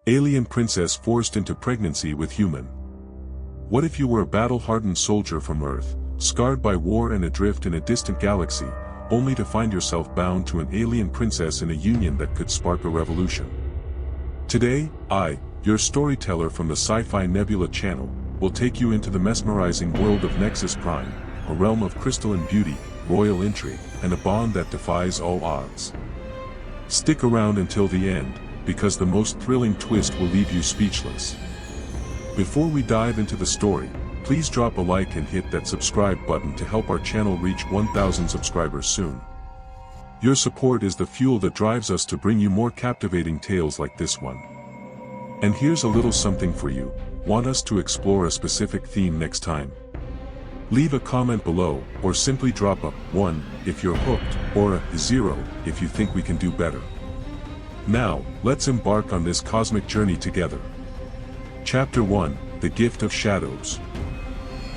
Alien princess forced into pregnancy with human. What if you were a battle-hardened soldier from Earth, scarred by war and adrift in a distant galaxy, only to find yourself bound to an alien princess in a union that could spark a revolution? Today, I, your storyteller from the Sci-Fi Nebula channel, will take you into the mesmerizing world of Nexus Prime, a realm of crystalline beauty, royal intrigue, and a bond that defies all odds. Stick around until the end, because the most thrilling twist will leave you speechless. Before we dive into the story, please drop a like and hit that subscribe button to help our channel reach 1,000 subscribers soon. Your support is the fuel that drives us to bring you more captivating tales like this one. And here's a little something for you. Want us to explore a specific theme next time? Leave a comment below, or simply drop a 1 if you're hooked, or a 0 if you think we can do better. Now, let's embark on this cosmic journey together. Chapter 1, The Gift of Shadows.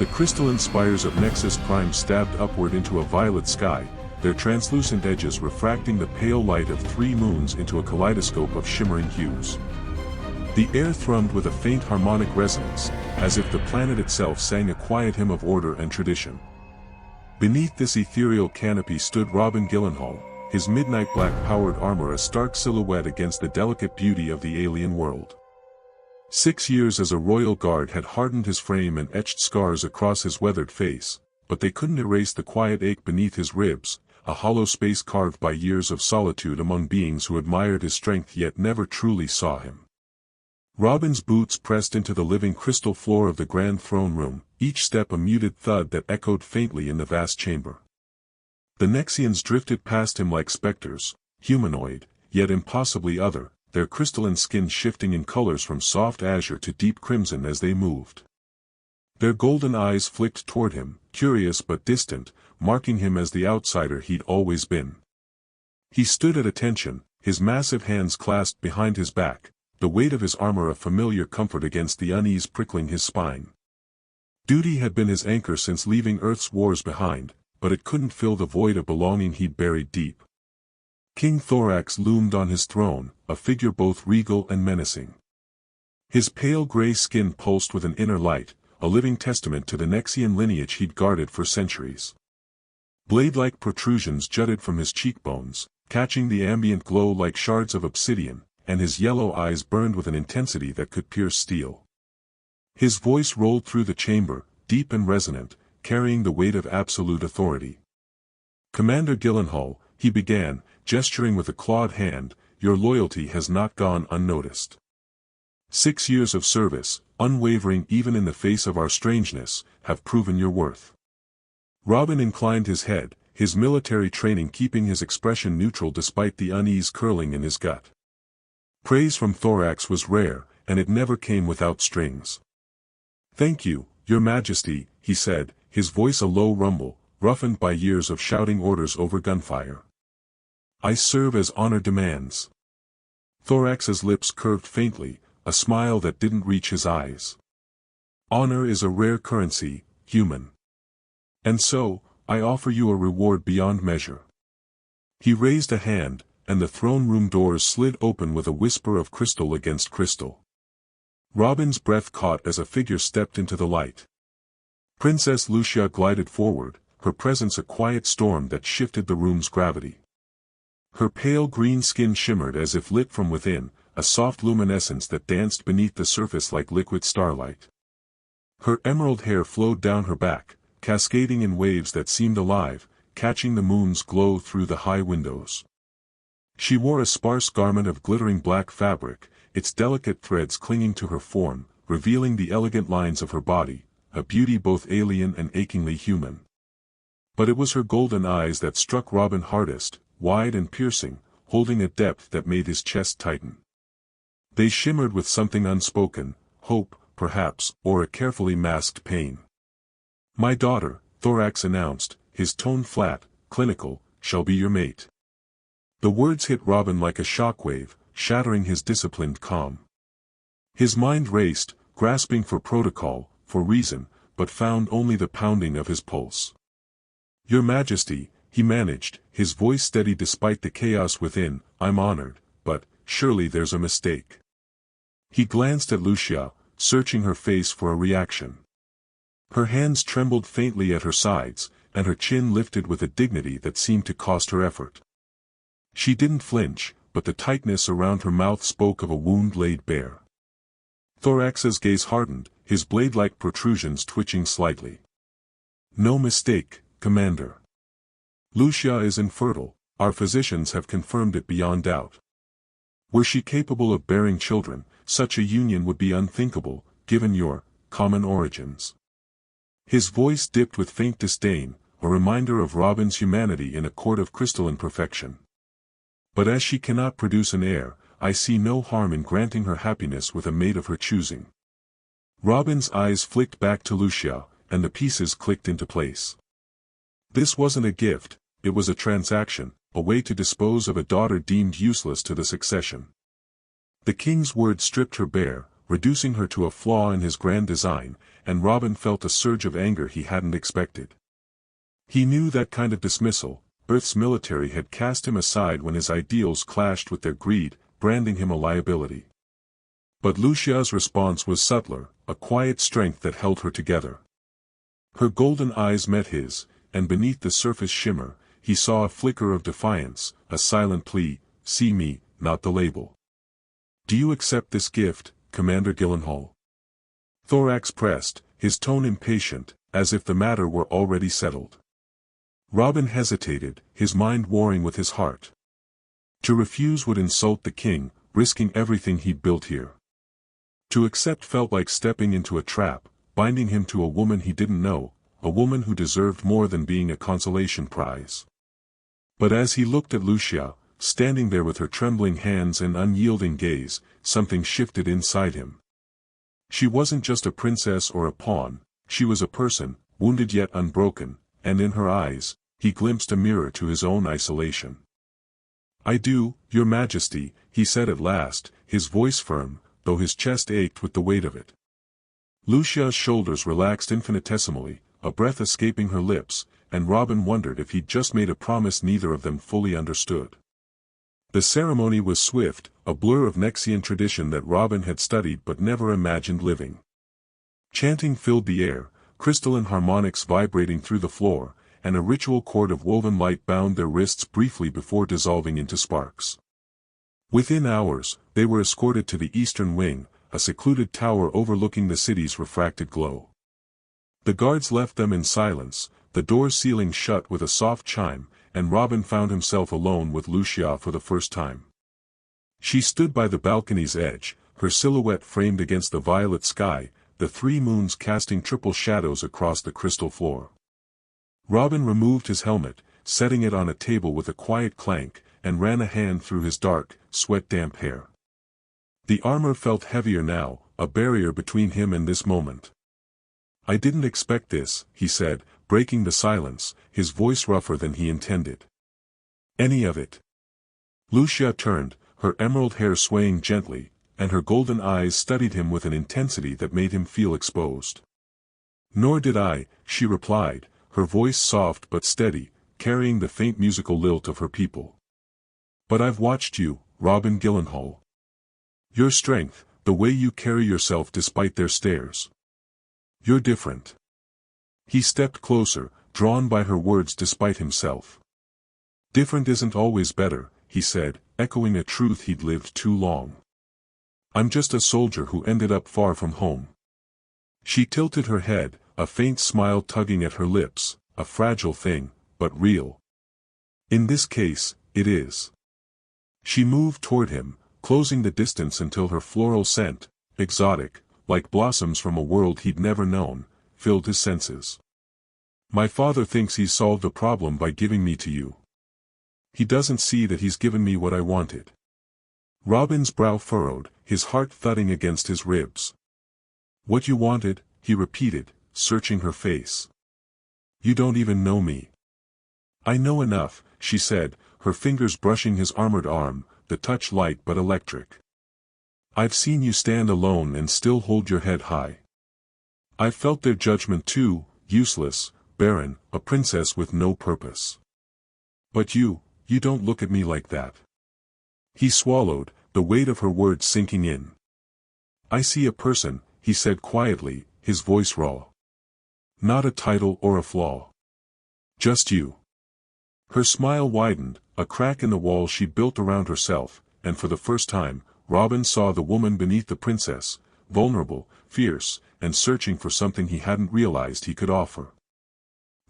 The crystalline spires of Nexus Prime stabbed upward into a violet sky, their translucent edges refracting the pale light of 3 moons into a kaleidoscope of shimmering hues. The air thrummed with a faint harmonic resonance, as if the planet itself sang a quiet hymn of order and tradition. Beneath this ethereal canopy stood Robin Gillenhaal, his midnight black-powered armor a stark silhouette against the delicate beauty of the alien world. 6 years as a royal guard had hardened his frame and etched scars across his weathered face, but they couldn't erase the quiet ache beneath his ribs, a hollow space carved by years of solitude among beings who admired his strength yet never truly saw him. Robin's boots pressed into the living crystal floor of the grand throne room, each step a muted thud that echoed faintly in the vast chamber. The Nexians drifted past him like specters, humanoid, yet impossibly other, their crystalline skin shifting in colors from soft azure to deep crimson as they moved. Their golden eyes flicked toward him, curious but distant, marking him as the outsider he'd always been. He stood at attention, his massive hands clasped behind his back, the weight of his armor a familiar comfort against the unease prickling his spine. Duty had been his anchor since leaving Earth's wars behind, but it couldn't fill the void of belonging he'd buried deep. King Thorax loomed on his throne, a figure both regal and menacing. His pale gray skin pulsed with an inner light, a living testament to the Nexian lineage he'd guarded for centuries. Blade-like protrusions jutted from his cheekbones, catching the ambient glow like shards of obsidian, and his yellow eyes burned with an intensity that could pierce steel. His voice rolled through the chamber, deep and resonant, carrying the weight of absolute authority. "Commander Gillenhaal," he began, gesturing with a clawed hand, "your loyalty has not gone unnoticed. 6 years of service, unwavering even in the face of our strangeness, have proven your worth." Robin inclined his head, his military training keeping his expression neutral despite the unease curling in his gut. Praise from Thorax was rare, and it never came without strings. "Thank you, Your Majesty," he said, his voice a low rumble, roughened by years of shouting orders over gunfire. "I serve as honor demands." Thorax's lips curved faintly, a smile that didn't reach his eyes. "Honor is a rare currency, human. And so, I offer you a reward beyond measure." He raised a hand, and the throne room doors slid open with a whisper of crystal against crystal. Robin's breath caught as a figure stepped into the light. Princess Luxia glided forward, her presence a quiet storm that shifted the room's gravity. Her pale green skin shimmered as if lit from within, a soft luminescence that danced beneath the surface like liquid starlight. Her emerald hair flowed down her back, cascading in waves that seemed alive, catching the moon's glow through the high windows. She wore a sparse garment of glittering black fabric, its delicate threads clinging to her form, revealing the elegant lines of her body, a beauty both alien and achingly human. But it was her golden eyes that struck Robin hardest, wide and piercing, holding a depth that made his chest tighten. They shimmered with something unspoken, hope, perhaps, or a carefully masked pain. "My daughter," Thorax announced, his tone flat, clinical, "shall be your mate." The words hit Robin like a shockwave, shattering his disciplined calm. His mind raced, grasping for protocol, for reason, but found only the pounding of his pulse. "Your Majesty," he managed, his voice steady despite the chaos within, "I'm honored, but surely there's a mistake." He glanced at Luxia, searching her face for a reaction. Her hands trembled faintly at her sides, and her chin lifted with a dignity that seemed to cost her effort. She didn't flinch, but the tightness around her mouth spoke of a wound laid bare. Thorax's gaze hardened, his blade-like protrusions twitching slightly. "No mistake, Commander. Luxia is infertile, our physicians have confirmed it beyond doubt. Were she capable of bearing children, such a union would be unthinkable, given your common origins." His voice dipped with faint disdain, a reminder of Robin's humanity in a court of crystalline perfection. "But as she cannot produce an heir, I see no harm in granting her happiness with a mate of her choosing." Robin's eyes flicked back to Luxia, and the pieces clicked into place. This wasn't a gift, it was a transaction, a way to dispose of a daughter deemed useless to the succession. The king's words stripped her bare, reducing her to a flaw in his grand design, and Robin felt a surge of anger he hadn't expected. He knew that kind of dismissal. Earth's military had cast him aside when his ideals clashed with their greed, branding him a liability. But Luxia's response was subtler, a quiet strength that held her together. Her golden eyes met his, and beneath the surface shimmer, he saw a flicker of defiance, a silent plea, "See me, not the label. Do you accept this gift, Commander Gillenhaal?" Thorax pressed, his tone impatient, as if the matter were already settled. Robin hesitated, his mind warring with his heart. To refuse would insult the king, risking everything he'd built here. To accept felt like stepping into a trap, binding him to a woman he didn't know, a woman who deserved more than being a consolation prize. But as he looked at Luxia, standing there with her trembling hands and unyielding gaze, something shifted inside him. She wasn't just a princess or a pawn, she was a person, wounded yet unbroken, and in her eyes, he glimpsed a mirror to his own isolation. "I do, Your Majesty," he said at last, his voice firm, though his chest ached with the weight of it. Luxia's shoulders relaxed infinitesimally, a breath escaping her lips, and Robin wondered if he'd just made a promise neither of them fully understood. The ceremony was swift, a blur of Nexian tradition that Robin had studied but never imagined living. Chanting filled the air, crystalline harmonics vibrating through the floor, and a ritual cord of woven light bound their wrists briefly before dissolving into sparks. Within hours, they were escorted to the eastern wing, a secluded tower overlooking the city's refracted glow. The guards left them in silence, the doors sealing shut with a soft chime, and Robin found himself alone with Luxia for the first time. She stood by the balcony's edge, her silhouette framed against the violet sky, the three moons casting triple shadows across the crystal floor. Robin removed his helmet, setting it on a table with a quiet clank, and ran a hand through his dark, sweat-damp hair. The armor felt heavier now, a barrier between him and this moment. "I didn't expect this," he said, breaking the silence, his voice rougher than he intended. "Any of it." Luxia turned, her emerald hair swaying gently, and her golden eyes studied him with an intensity that made him feel exposed. "Nor did I," she replied, her voice soft but steady, carrying the faint musical lilt of her people. "But I've watched you, Robin Gillenhaal. Your strength, the way you carry yourself despite their stares. You're different." He stepped closer, drawn by her words despite himself. "Different isn't always better," he said, echoing a truth he'd lived too long. "I'm just a soldier who ended up far from home." She tilted her head, a faint smile tugging at her lips, a fragile thing, but real. "In this case, it is." She moved toward him, closing the distance until her floral scent, exotic, like blossoms from a world he'd never known, filled his senses. "My father thinks he's solved the problem by giving me to you. He doesn't see that he's given me what I wanted." Robin's brow furrowed, his heart thudding against his ribs. "What you wanted," he repeated, searching her face. "You don't even know me." "I know enough," she said, her fingers brushing his armored arm, the touch light but electric. "I've seen you stand alone and still hold your head high. I've felt their judgment too, useless, barren, a princess with no purpose. But you don't look at me like that." He swallowed, the weight of her words sinking in. I see a person, he said quietly, his voice raw. Not a title or a flaw. Just you. Her smile widened, a crack in the wall she built around herself, and for the first time, Robin saw the woman beneath the princess, vulnerable, fierce, and searching for something he hadn't realized he could offer.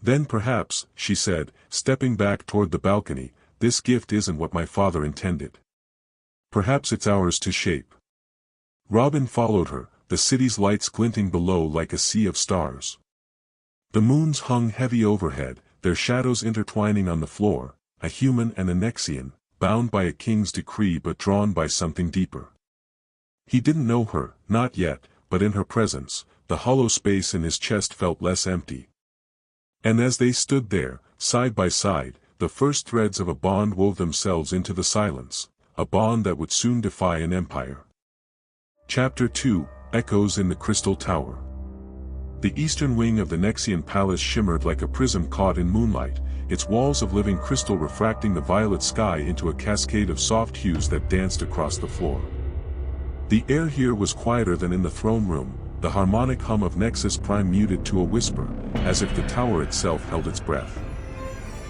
Then perhaps, she said, stepping back toward the balcony, this gift isn't what my father intended. Perhaps it's ours to shape. Robin followed her, the city's lights glinting below like a sea of stars. The moons hung heavy overhead, their shadows intertwining on the floor, a human and a Nexian, bound by a king's decree but drawn by something deeper. He didn't know her, not yet, but in her presence, the hollow space in his chest felt less empty. And as they stood there, side by side, the first threads of a bond wove themselves into the silence, a bond that would soon defy an empire. Chapter 2, Echoes in the Crystal Tower. The eastern wing of the Nexian palace shimmered like a prism caught in moonlight, its walls of living crystal refracting the violet sky into a cascade of soft hues that danced across the floor. The air here was quieter than in the throne room, the harmonic hum of Nexus Prime muted to a whisper, as if the tower itself held its breath.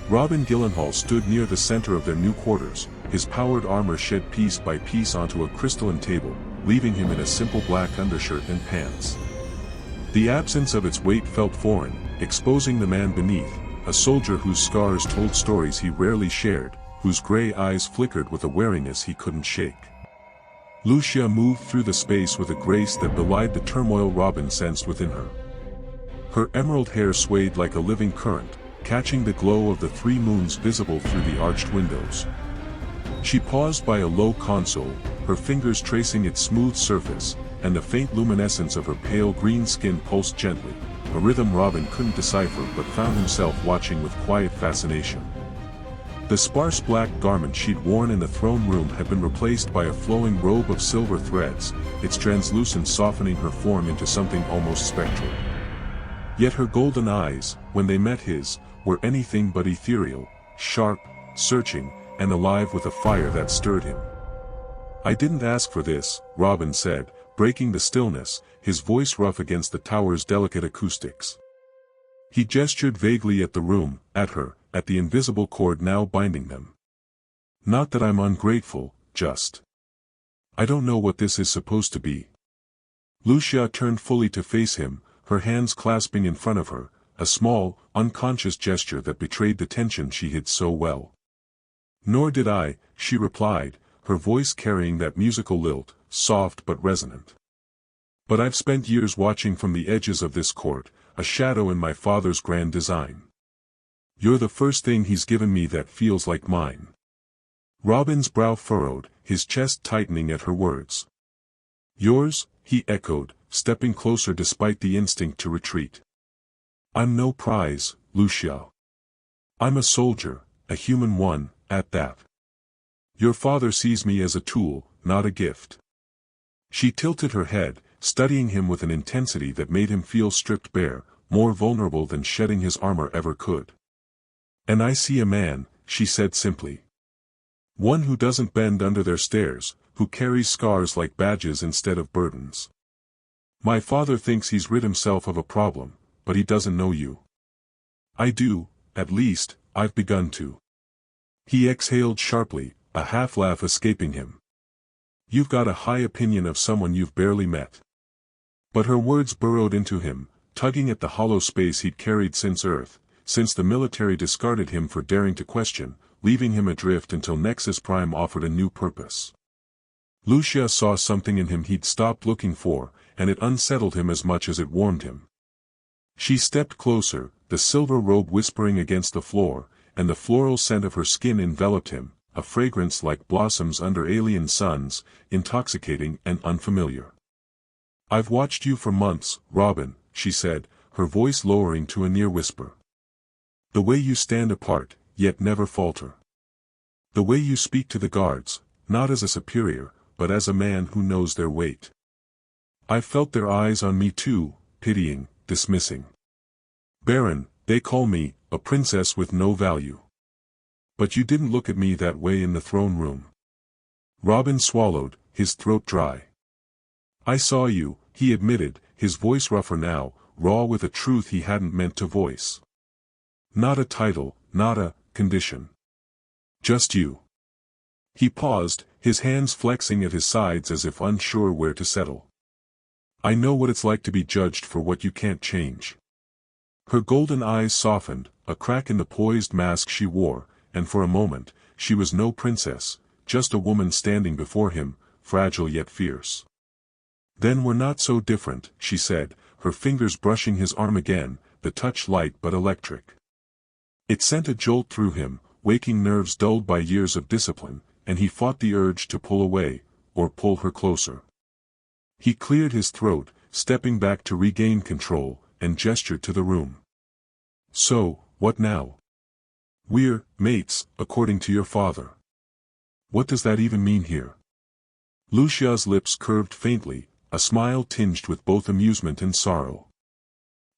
Robin Gillenhaal stood near the center of their new quarters, his powered armor shed piece by piece onto a crystalline table, leaving him in a simple black undershirt and pants. The absence of its weight felt foreign, exposing the man beneath, a soldier whose scars told stories he rarely shared, whose gray eyes flickered with a wariness he couldn't shake. Luxia moved through the space with a grace that belied the turmoil Robin sensed within her. Her emerald hair swayed like a living current, catching the glow of the three moons visible through the arched windows. She paused by a low console, her fingers tracing its smooth surface, and the faint luminescence of her pale green skin pulsed gently, a rhythm Robin couldn't decipher but found himself watching with quiet fascination. The sparse black garment she'd worn in the throne room had been replaced by a flowing robe of silver threads, its translucence softening her form into something almost spectral. Yet her golden eyes, when they met his, were anything but ethereal, sharp, searching, and alive with a fire that stirred him. I didn't ask for this, Robin said, breaking the stillness, his voice rough against the tower's delicate acoustics. He gestured vaguely at the room, at her, at the invisible cord now binding them. Not that I'm ungrateful, just. I don't know what this is supposed to be. Luxia turned fully to face him, her hands clasping in front of her, a small, unconscious gesture that betrayed the tension she hid so well. Nor did I, she replied, her voice carrying that musical lilt, soft but resonant. But I've spent years watching from the edges of this court, a shadow in my father's grand design. You're the first thing he's given me that feels like mine. Robin's brow furrowed, his chest tightening at her words. Yours, he echoed, stepping closer despite the instinct to retreat. I'm no prize, Luxia. I'm a soldier, a human one, at that. Your father sees me as a tool, not a gift. She tilted her head, studying him with an intensity that made him feel stripped bare, more vulnerable than shedding his armor ever could. And I see a man, she said simply. One who doesn't bend under their stares, who carries scars like badges instead of burdens. My father thinks he's rid himself of a problem, but he doesn't know you. I do, at least, I've begun to. He exhaled sharply, a half-laugh escaping him. You've got a high opinion of someone you've barely met. But her words burrowed into him, tugging at the hollow space he'd carried since Earth, since the military discarded him for daring to question, leaving him adrift until Nexus Prime offered a new purpose. Luxia saw something in him he'd stopped looking for, and it unsettled him as much as it warmed him. She stepped closer, the silver robe whispering against the floor, and the floral scent of her skin enveloped him, a fragrance like blossoms under alien suns, intoxicating and unfamiliar. I've watched you for months, Robin, she said, her voice lowering to a near whisper. The way you stand apart, yet never falter. The way you speak to the guards, not as a superior, but as a man who knows their weight. I've felt their eyes on me too, pitying, dismissing. Barren, they call me, a princess with no value. But you didn't look at me that way in the throne room. Robin swallowed, his throat dry. I saw you, he admitted, his voice rougher now, raw with a truth he hadn't meant to voice. Not a title, not a condition. Just you. He paused, his hands flexing at his sides as if unsure where to settle. I know what it's like to be judged for what you can't change. Her golden eyes softened, a crack in the poised mask she wore, and for a moment, she was no princess, just a woman standing before him, fragile yet fierce. Then we're not so different, she said, her fingers brushing his arm again, the touch light but electric. It sent a jolt through him, waking nerves dulled by years of discipline, and he fought the urge to pull away, or pull her closer. He cleared his throat, stepping back to regain control, and gestured to the room. So, what now? We're mates, according to your father. What does that even mean here? Luxia's lips curved faintly, a smile tinged with both amusement and sorrow.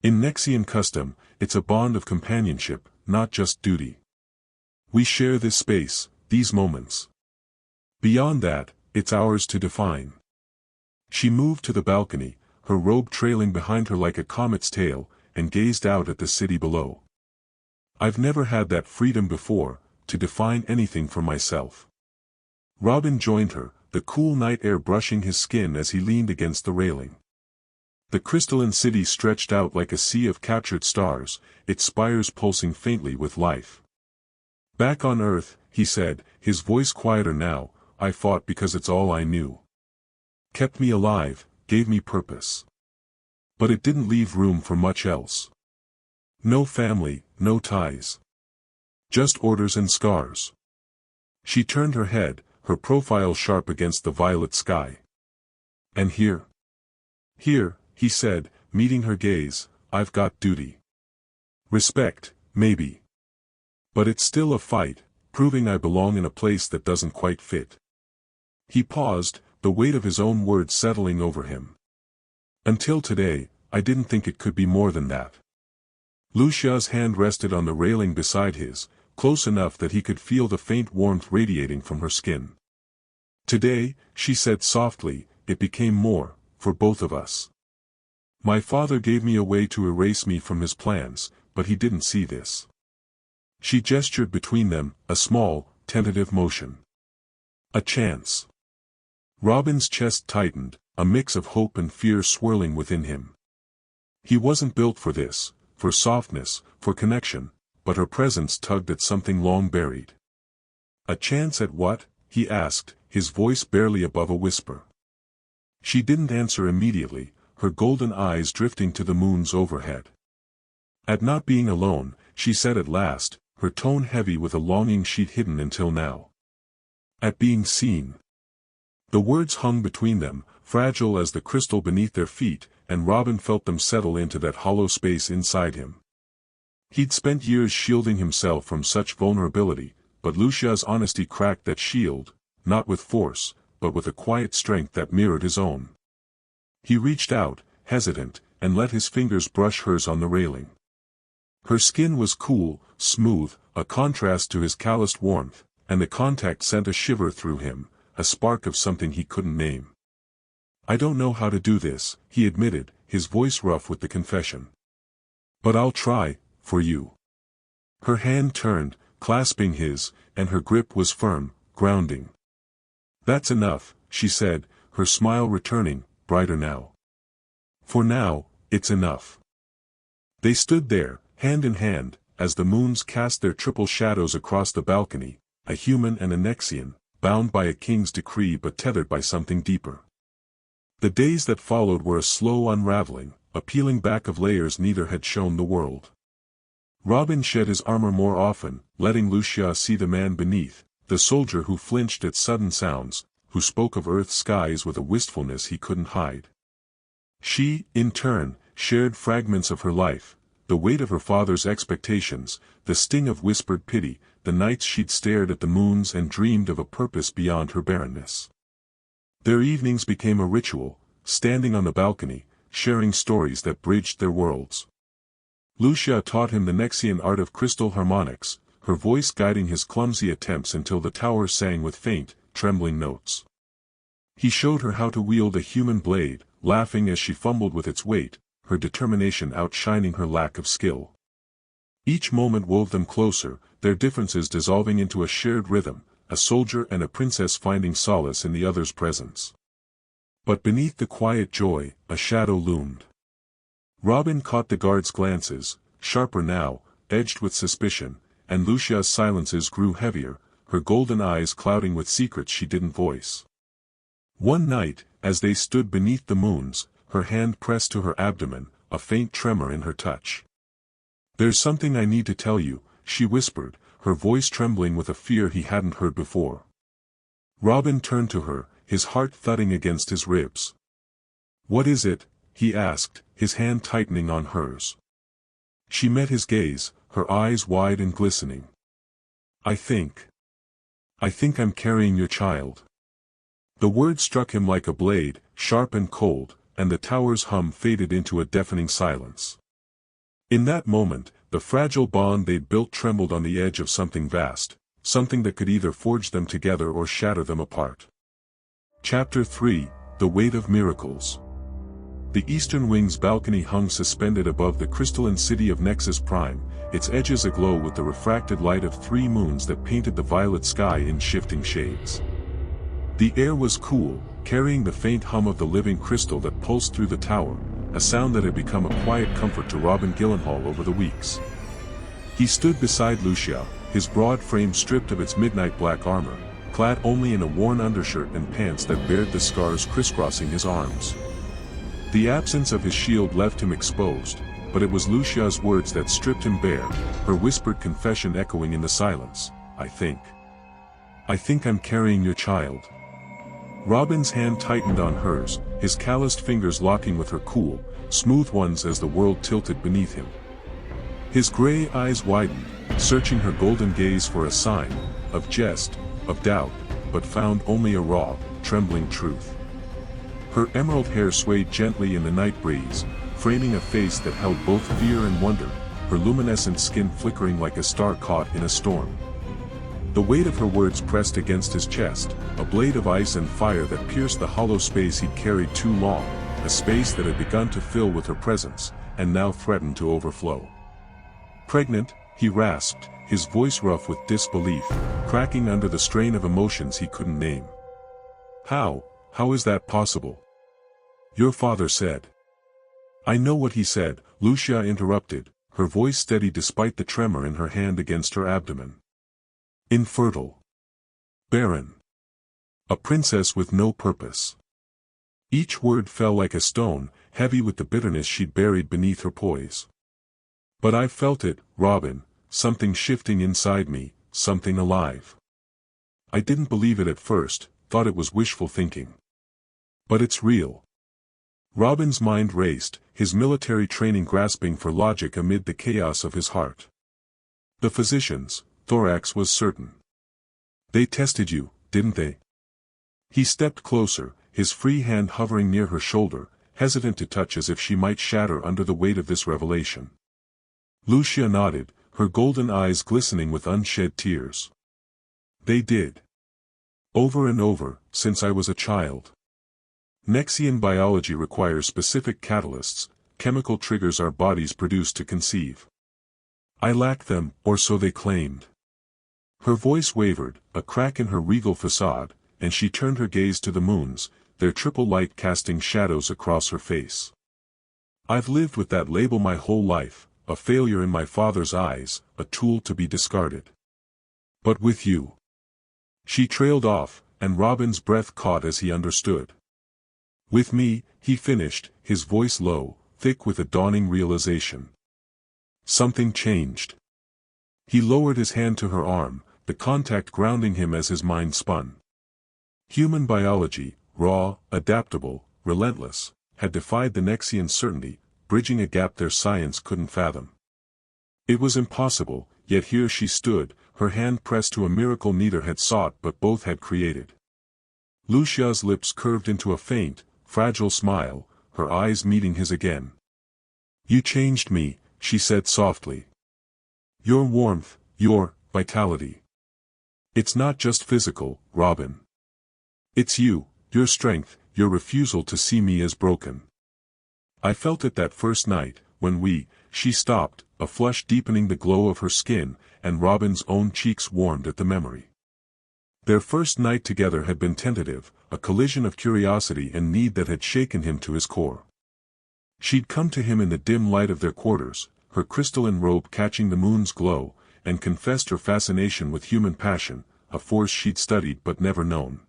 In Nexian custom, it's a bond of companionship, not just duty. We share this space, these moments. Beyond that, it's ours to define. She moved to the balcony, her robe trailing behind her like a comet's tail, and gazed out at the city below. I've never had that freedom before, to define anything for myself. Robin joined her, the cool night air brushing his skin as he leaned against the railing. The crystalline city stretched out like a sea of captured stars, its spires pulsing faintly with life. Back on Earth, he said, his voice quieter now, I fought because it's all I knew. Kept me alive, gave me purpose. But it didn't leave room for much else. No family, no ties. Just orders and scars. She turned her head, her profile sharp against the violet sky. And here? Here, he said, meeting her gaze, I've got duty. Respect, maybe. But it's still a fight, proving I belong in a place that doesn't quite fit. He paused, the weight of his own words settling over him. Until today, I didn't think it could be more than that. Luxia's hand rested on the railing beside his, close enough that he could feel the faint warmth radiating from her skin. Today, she said softly, it became more, for both of us. My father gave me a way to erase me from his plans, but he didn't see this. She gestured between them, a small, tentative motion. A chance. Robin's chest tightened, a mix of hope and fear swirling within him. He wasn't built for this, for softness, for connection, but her presence tugged at something long buried. A chance at what? He asked, his voice barely above a whisper. She didn't answer immediately, her golden eyes drifting to the moons overhead. At not being alone, she said at last, her tone heavy with a longing she'd hidden until now. At being seen. The words hung between them, fragile as the crystal beneath their feet, and Robin felt them settle into that hollow space inside him. He'd spent years shielding himself from such vulnerability, but Luxia's honesty cracked that shield, not with force, but with a quiet strength that mirrored his own. He reached out, hesitant, and let his fingers brush hers on the railing. Her skin was cool, smooth, a contrast to his calloused warmth, and the contact sent a shiver through him, a spark of something he couldn't name. I don't know how to do this, he admitted, his voice rough with the confession. But I'll try, for you. Her hand turned, clasping his, and her grip was firm, grounding. That's enough, she said, her smile returning, brighter now. For now, it's enough. They stood there, hand in hand, as the moons cast their triple shadows across the balcony, a human and a Nexian, bound by a king's decree but tethered by something deeper. The days that followed were a slow unraveling, a peeling back of layers neither had shown the world. Robin shed his armor more often, letting Luxia see the man beneath, the soldier who flinched at sudden sounds, who spoke of Earth's skies with a wistfulness he couldn't hide. She, in turn, shared fragments of her life, the weight of her father's expectations, the sting of whispered pity, the nights she'd stared at the moons and dreamed of a purpose beyond her barrenness. Their evenings became a ritual, standing on the balcony, sharing stories that bridged their worlds. Luxia taught him the Nexian art of crystal harmonics, her voice guiding his clumsy attempts until the tower sang with faint, trembling notes. He showed her how to wield a human blade, laughing as she fumbled with its weight, her determination outshining her lack of skill. Each moment wove them closer, their differences dissolving into a shared rhythm, a soldier and a princess finding solace in the other's presence. But beneath the quiet joy, a shadow loomed. Robin caught the guard's glances, sharper now, edged with suspicion, and Luxia's silences grew heavier, her golden eyes clouding with secrets she didn't voice. One night, as they stood beneath the moons, her hand pressed to her abdomen, a faint tremor in her touch. "There's something I need to tell you," she whispered, her voice trembling with a fear he hadn't heard before. Robin turned to her, his heart thudding against his ribs. "What is it?" he asked, his hand tightening on hers. She met his gaze, her eyes wide and glistening. I think I'm carrying your child." The word struck him like a blade, sharp and cold, and the tower's hum faded into a deafening silence. In that moment, the fragile bond they'd built trembled on the edge of something vast, something that could either forge them together or shatter them apart. Chapter 3, The Weight of Miracles. The eastern wing's balcony hung suspended above the crystalline city of Nexus Prime, its edges aglow with the refracted light of 3 moons that painted the violet sky in shifting shades. The air was cool, carrying the faint hum of the living crystal that pulsed through the tower, a sound that had become a quiet comfort to Robin Gillenhaal over the weeks. He stood beside Luxia, his broad frame stripped of its midnight black armor, clad only in a worn undershirt and pants that bared the scars crisscrossing his arms. The absence of his shield left him exposed, but it was Luxia's words that stripped him bare, her whispered confession echoing in the silence. I think I'm carrying your child." Robin's hand tightened on hers, his calloused fingers locking with her cool, smooth ones as the world tilted beneath him. His gray eyes widened, searching her golden gaze for a sign, of jest, of doubt, but found only a raw, trembling truth. Her emerald hair swayed gently in the night breeze, framing a face that held both fear and wonder, her luminescent skin flickering like a star caught in a storm. The weight of her words pressed against his chest, a blade of ice and fire that pierced the hollow space he'd carried too long, a space that had begun to fill with her presence, and now threatened to overflow. "Pregnant?" he rasped, his voice rough with disbelief, cracking under the strain of emotions he couldn't name. How is that possible?" "Your father said." "I know what he said," Luxia interrupted, her voice steady despite the tremor in her hand against her abdomen. "Infertile. Barren. A princess with no purpose." Each word fell like a stone, heavy with the bitterness she'd buried beneath her poise. "But I've felt it, Robin, something shifting inside me, something alive. I didn't believe it at first, thought it was wishful thinking. But it's real." Robin's mind raced, his military training grasping for logic amid the chaos of his heart. "The physicians, Thorax was certain. They tested you, didn't they?" He stepped closer, his free hand hovering near her shoulder, hesitant to touch as if she might shatter under the weight of this revelation. Luxia nodded, her golden eyes glistening with unshed tears. "They did. Over and over, since I was a child. Nexian biology requires specific catalysts, chemical triggers our bodies produce to conceive. I lacked them, or so they claimed." Her voice wavered, a crack in her regal facade, and she turned her gaze to the moons, their triple light casting shadows across her face. "I've lived with that label my whole life, a failure in my father's eyes, a tool to be discarded. But with you." She trailed off, and Robin's breath caught as he understood. "With me," he finished, his voice low, thick with a dawning realization. Something changed. He lowered his hand to her arm, the contact grounding him as his mind spun. Human biology, raw, adaptable, relentless, had defied the Nexian certainty, bridging a gap their science couldn't fathom. It was impossible, yet here she stood, her hand pressed to a miracle neither had sought but both had created. Luxia's lips curved into a faint, fragile smile, her eyes meeting his again. "You changed me," she said softly. "Your warmth, your vitality. It's not just physical, Robin. It's you, Your strength, your refusal to see me as broken. I felt it that first night, when she stopped, a flush deepening the glow of her skin, and Robin's own cheeks warmed at the memory. Their first night together had been tentative, a collision of curiosity and need that had shaken him to his core. She'd come to him in the dim light of their quarters, her crystalline robe catching the moon's glow, and confessed her fascination with human passion, a force she'd studied but never known.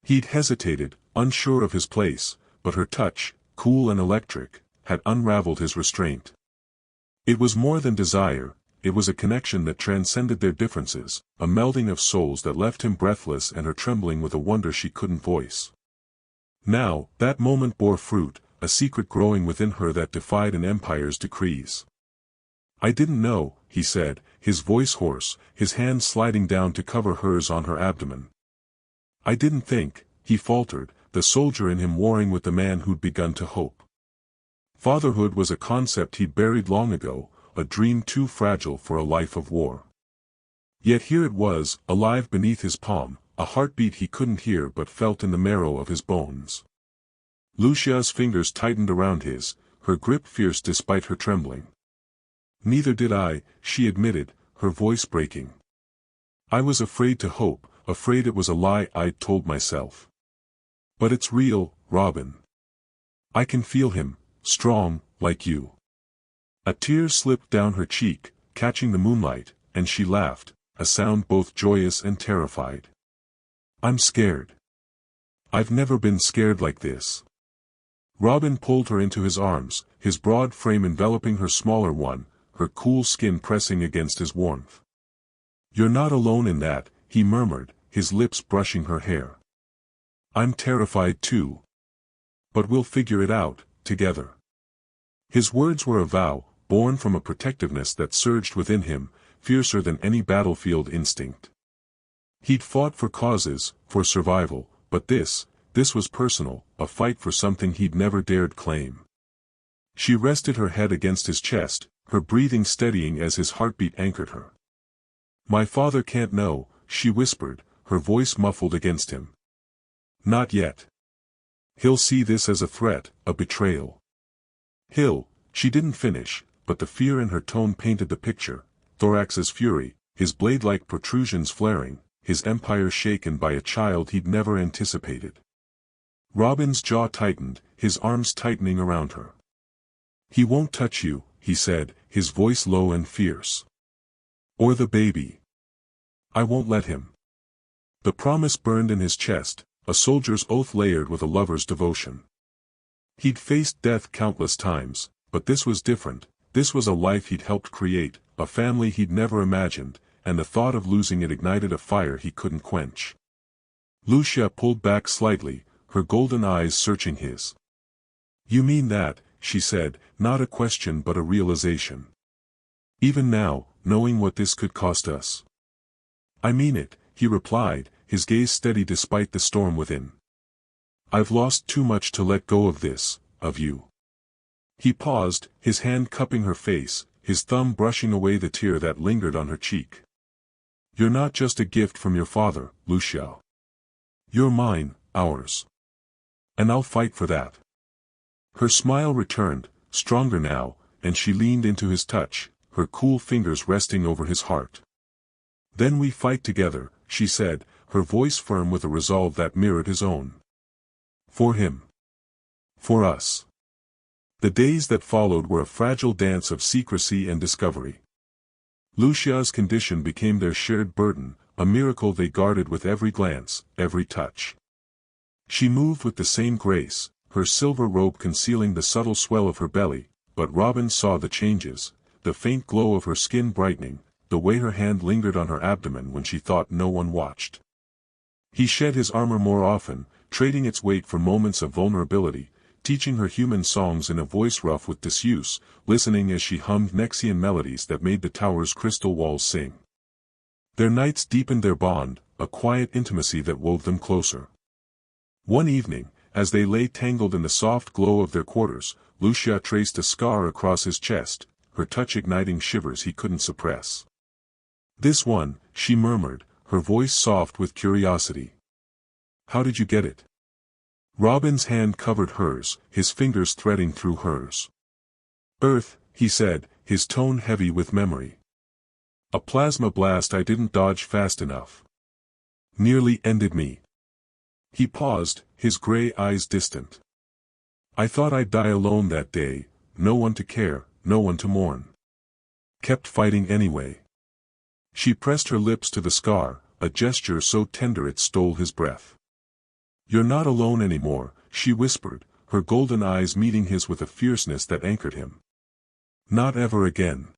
He'd hesitated, unsure of his place, but her touch, cool and electric, had unraveled his restraint. It was more than desire, it was a connection that transcended their differences, a melding of souls that left him breathless and her trembling with a wonder she couldn't voice. Now, that moment bore fruit, a secret growing within her that defied an empire's decrees. I didn't know, he said, his voice hoarse, his hand sliding down to cover hers on her abdomen. I didn't think, he faltered, the soldier in him warring with the man who'd begun to hope. Fatherhood was a concept he'd buried long ago, a dream too fragile for a life of war. Yet here it was, alive beneath his palm, a heartbeat he couldn't hear but felt in the marrow of his bones. Luxia's fingers tightened around his, her grip fierce despite her trembling. Neither did I, she admitted, her voice breaking. I was afraid to hope, afraid it was a lie I'd told myself. But it's real, Robin. I can feel him, strong, like you. A tear slipped down her cheek, catching the moonlight, and she laughed, a sound both joyous and terrified. I'm scared. I've never been scared like this. Robin pulled her into his arms, his broad frame enveloping her smaller one, her cool skin pressing against his warmth. You're not alone in that, he murmured, his lips brushing her hair. I'm terrified too. But we'll figure it out, together. His words were a vow, born from a protectiveness that surged within him, fiercer than any battlefield instinct. He'd fought for causes, for survival, but this was personal, a fight for something he'd never dared claim. She rested her head against his chest, her breathing steadying as his heartbeat anchored her. My father can't know, she whispered, her voice muffled against him. Not yet. He'll see this as a threat, a betrayal. She didn't finish, but the fear in her tone painted the picture, Thorax's fury, his blade-like protrusions flaring, his empire shaken by a child he'd never anticipated. Robin's jaw tightened, his arms tightening around her. He won't touch you, he said, his voice low and fierce. Or the baby. I won't let him. The promise burned in his chest, a soldier's oath layered with a lover's devotion. He'd faced death countless times, but this was different, this was a life he'd helped create, a family he'd never imagined, and the thought of losing it ignited a fire he couldn't quench. Luxia pulled back slightly, her golden eyes searching his. You mean that, she said, not a question but a realization. Even now, knowing what this could cost us. I mean it, he replied, his gaze steady despite the storm within. I've lost too much to let go of this, of you. He paused, his hand cupping her face, his thumb brushing away the tear that lingered on her cheek. You're not just a gift from your father, Luxia. You're mine, ours. And I'll fight for that. Her smile returned, stronger now, and she leaned into his touch, her cool fingers resting over his heart. Then we fight together, she said, her voice firm with a resolve that mirrored his own. For him. For us. The days that followed were a fragile dance of secrecy and discovery. Luxia's condition became their shared burden, a miracle they guarded with every glance, every touch. She moved with the same grace, her silver robe concealing the subtle swell of her belly, but Robin saw the changes, the faint glow of her skin brightening, the way her hand lingered on her abdomen when she thought no one watched. He shed his armor more often, trading its weight for moments of vulnerability, teaching her human songs in a voice rough with disuse, listening as she hummed Nexian melodies that made the tower's crystal walls sing. Their nights deepened their bond, a quiet intimacy that wove them closer. One evening, as they lay tangled in the soft glow of their quarters, Luxia traced a scar across his chest, her touch igniting shivers he couldn't suppress. This one, she murmured, her voice soft with curiosity. How did you get it? Robin's hand covered hers, his fingers threading through hers. "Earth," he said, his tone heavy with memory. "A plasma blast I didn't dodge fast enough. Nearly ended me." He paused, his gray eyes distant. "I thought I'd die alone that day, no one to care, no one to mourn. Kept fighting anyway." She pressed her lips to the scar, a gesture so tender it stole his breath. "You're not alone anymore," she whispered, her golden eyes meeting his with a fierceness that anchored him. "Not ever again."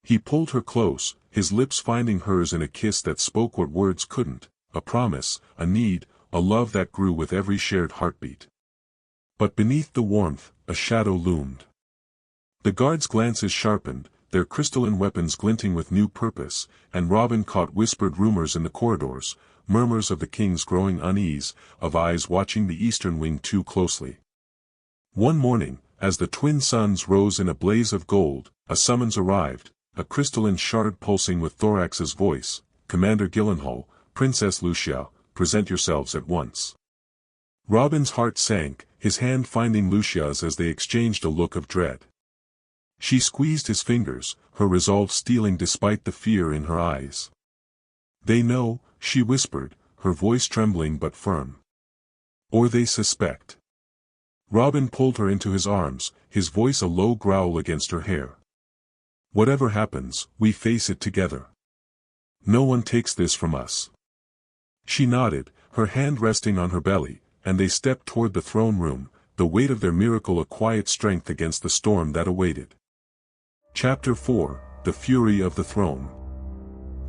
He pulled her close, his lips finding hers in a kiss that spoke what words couldn't, a promise, a need, a love that grew with every shared heartbeat. But beneath the warmth, a shadow loomed. The guards' glances sharpened, their crystalline weapons glinting with new purpose, and Robin caught whispered rumors in the corridors, murmurs of the king's growing unease, of eyes watching the eastern wing too closely. One morning, as the twin suns rose in a blaze of gold, a summons arrived, a crystalline shard pulsing with Thorax's voice. "Commander Gillenhaal, Princess Luxia, present yourselves at once." Robin's heart sank, his hand finding Lucia's as they exchanged a look of dread. She squeezed his fingers, her resolve stealing despite the fear in her eyes. "They know," she whispered, her voice trembling but firm. "Or they suspect." Robin pulled her into his arms, his voice a low growl against her hair. "Whatever happens, we face it together. No one takes this from us." She nodded, her hand resting on her belly, and they stepped toward the throne room, the weight of their miracle a quiet strength against the storm that awaited. Chapter 4, The Fury of the Throne.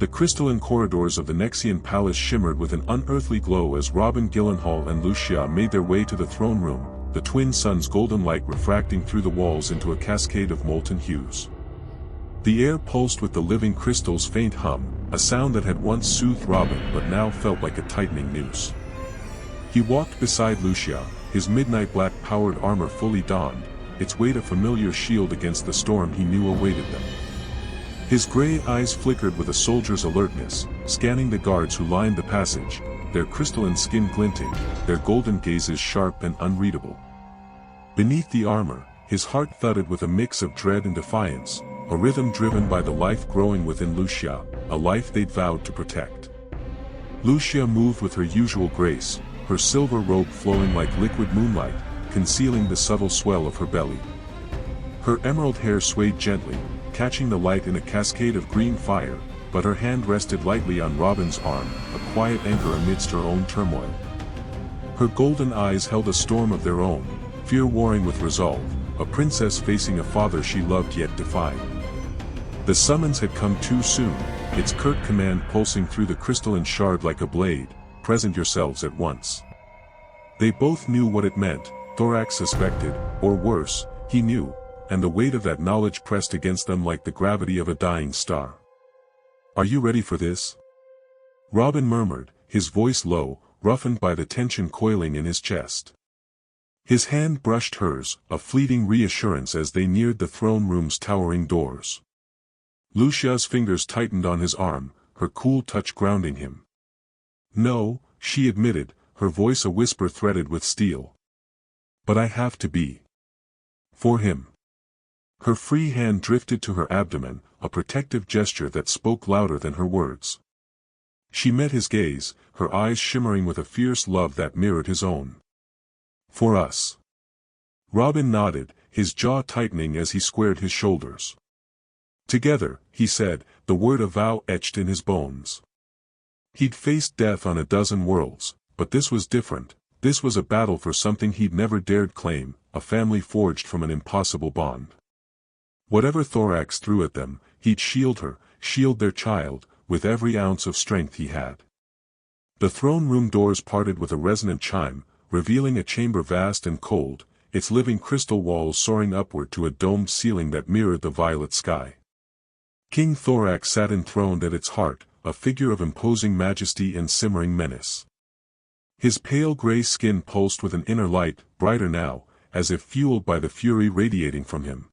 The crystalline corridors of the Nexian palace shimmered with an unearthly glow as Robin, Gillenhaal and Luxia made their way to the throne room, the twin suns' golden light refracting through the walls into a cascade of molten hues. The air pulsed with the living crystal's faint hum, a sound that had once soothed Robin but now felt like a tightening noose. He walked beside Luxia, his midnight black-powered armor fully donned, its weight a familiar shield against the storm he knew awaited them. His gray eyes flickered with a soldier's alertness, scanning the guards who lined the passage, their crystalline skin glinting, their golden gazes sharp and unreadable. Beneath the armor, his heart thudded with a mix of dread and defiance, a rhythm driven by the life growing within Luxia, a life they'd vowed to protect. Luxia moved with her usual grace, her silver robe flowing like liquid moonlight, concealing the subtle swell of her belly. Her emerald hair swayed gently, catching the light in a cascade of green fire, but her hand rested lightly on Robin's arm, a quiet anchor amidst her own turmoil. Her golden eyes held a storm of their own, fear warring with resolve, a princess facing a father she loved yet defied. The summons had come too soon, its curt command pulsing through the crystalline shard like a blade. "Present yourselves at once." They both knew what it meant. Thorax suspected, or worse, he knew, and the weight of that knowledge pressed against them like the gravity of a dying star. "Are you ready for this?" Robin murmured, his voice low, roughened by the tension coiling in his chest. His hand brushed hers, a fleeting reassurance as they neared the throne room's towering doors. Lucia's fingers tightened on his arm, her cool touch grounding him. "No," she admitted, her voice a whisper threaded with steel. "But I have to be. For him." Her free hand drifted to her abdomen, a protective gesture that spoke louder than her words. She met his gaze, her eyes shimmering with a fierce love that mirrored his own. "For us." Robin nodded, his jaw tightening as he squared his shoulders. "Together," he said, the word a vow etched in his bones. He'd faced death on a dozen worlds, but this was different. This was a battle for something he'd never dared claim, a family forged from an impossible bond. Whatever Thorax threw at them, he'd shield her, shield their child, with every ounce of strength he had. The throne room doors parted with a resonant chime, revealing a chamber vast and cold, its living crystal walls soaring upward to a domed ceiling that mirrored the violet sky. King Thorax sat enthroned at its heart, a figure of imposing majesty and simmering menace. His pale gray skin pulsed with an inner light, brighter now, as if fueled by the fury radiating from him.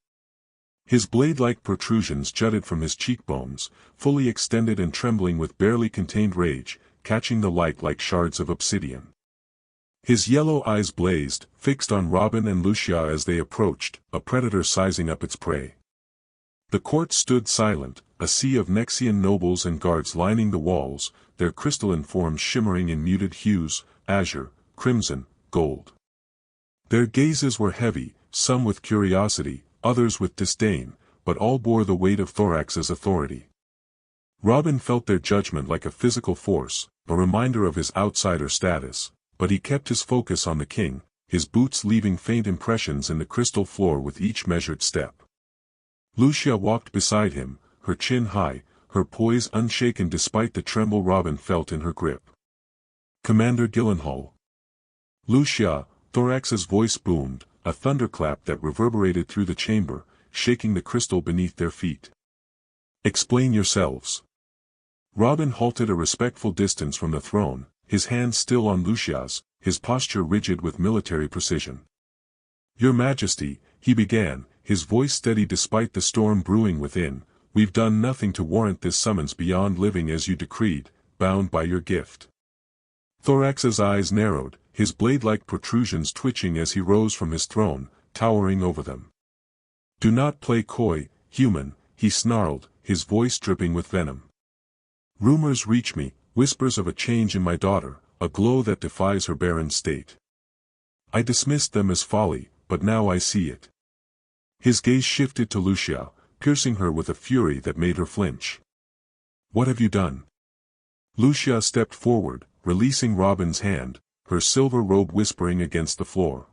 His blade-like protrusions jutted from his cheekbones, fully extended and trembling with barely contained rage, catching the light like shards of obsidian. His yellow eyes blazed, fixed on Robin and Luxia as they approached, a predator sizing up its prey. The court stood silent, a sea of Nexian nobles and guards lining the walls, their crystalline forms shimmering in muted hues, azure, crimson, gold. Their gazes were heavy, some with curiosity, others with disdain, but all bore the weight of Thorax's authority. Robin felt their judgment like a physical force, a reminder of his outsider status, but he kept his focus on the king, his boots leaving faint impressions in the crystal floor with each measured step. Luxia walked beside him, her chin high, her poise unshaken despite the tremble Robin felt in her grip. "Commander Gillenhaal." "Luxia," Thorax's voice boomed, a thunderclap that reverberated through the chamber, shaking the crystal beneath their feet. "Explain yourselves." Robin halted a respectful distance from the throne, his hand still on Luxia's, his posture rigid with military precision. "Your Majesty," he began, his voice steady despite the storm brewing within, "we've done nothing to warrant this summons beyond living as you decreed, bound by your gift." Thorax's eyes narrowed, his blade-like protrusions twitching as he rose from his throne, towering over them. "Do not play coy, human," he snarled, his voice dripping with venom. "Rumors reach me, whispers of a change in my daughter, a glow that defies her barren state. I dismissed them as folly, but now I see it." His gaze shifted to Luxia, piercing her with a fury that made her flinch. "What have you done?" Luxia stepped forward, releasing Robin's hand, her silver robe whispering against the floor.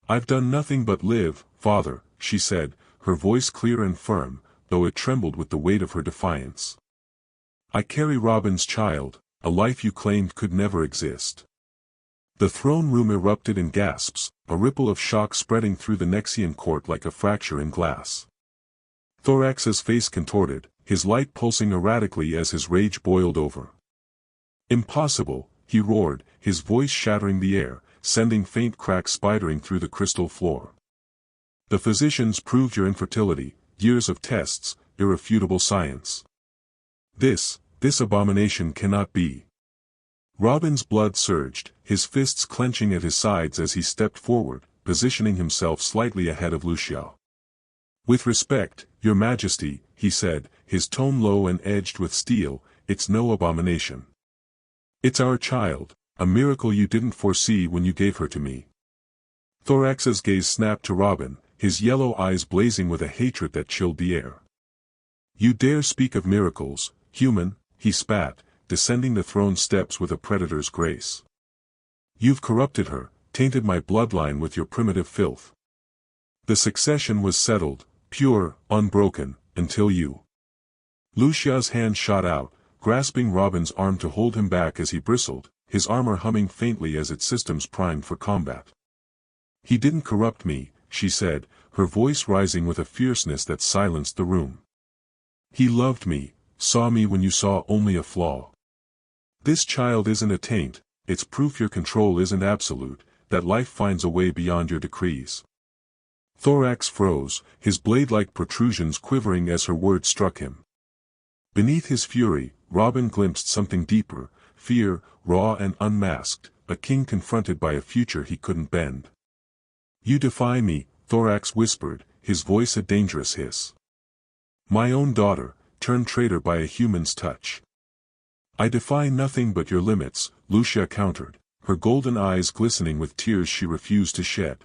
"I've done nothing but live, father," she said, her voice clear and firm, though it trembled with the weight of her defiance. "I carry Robin's child, a life you claimed could never exist." The throne room erupted in gasps, a ripple of shock spreading through the Nexian court like a fracture in glass. Thorax's face contorted, his light pulsing erratically as his rage boiled over. "Impossible," he roared, his voice shattering the air, sending faint cracks spidering through the crystal floor. "The physicians proved your infertility, years of tests, irrefutable science. This abomination cannot be." Robin's blood surged, his fists clenching at his sides as he stepped forward, positioning himself slightly ahead of Luxia. "With respect, your Majesty," he said, his tone low and edged with steel, "it's no abomination. It's our child, a miracle you didn't foresee when you gave her to me." Thorax's gaze snapped to Robin, his yellow eyes blazing with a hatred that chilled the air. "You dare speak of miracles, human," he spat, descending the throne steps with a predator's grace. "You've corrupted her, tainted my bloodline with your primitive filth. The succession was settled, pure, unbroken, until you." Luxia's hand shot out, grasping Robin's arm to hold him back as he bristled, his armor humming faintly as its systems primed for combat. "He didn't corrupt me," she said, her voice rising with a fierceness that silenced the room. "He loved me, saw me when you saw only a flaw. This child isn't a taint, it's proof your control isn't absolute, that life finds a way beyond your decrees." Thorax froze, his blade-like protrusions quivering as her words struck him. Beneath his fury, Robin glimpsed something deeper, fear, raw and unmasked, a king confronted by a future he couldn't bend. "You defy me," Thorax whispered, his voice a dangerous hiss. "My own daughter, turned traitor by a human's touch." "I defy nothing but your limits," Luxia countered, her golden eyes glistening with tears she refused to shed.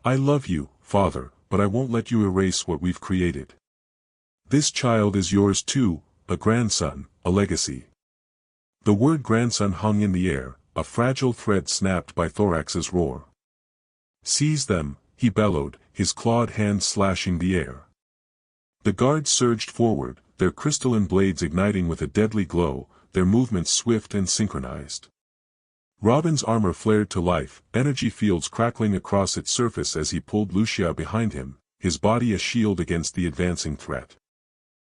"I love you, father, but I won't let you erase what we've created. This child is yours too, a grandson, a legacy." The word grandson hung in the air, a fragile thread snapped by Thorax's roar. "Seize them," he bellowed, his clawed hands slashing the air. The guards surged forward, their crystalline blades igniting with a deadly glow, their movements swift and synchronized. Robin's armor flared to life, energy fields crackling across its surface as he pulled Luxia behind him, his body a shield against the advancing threat.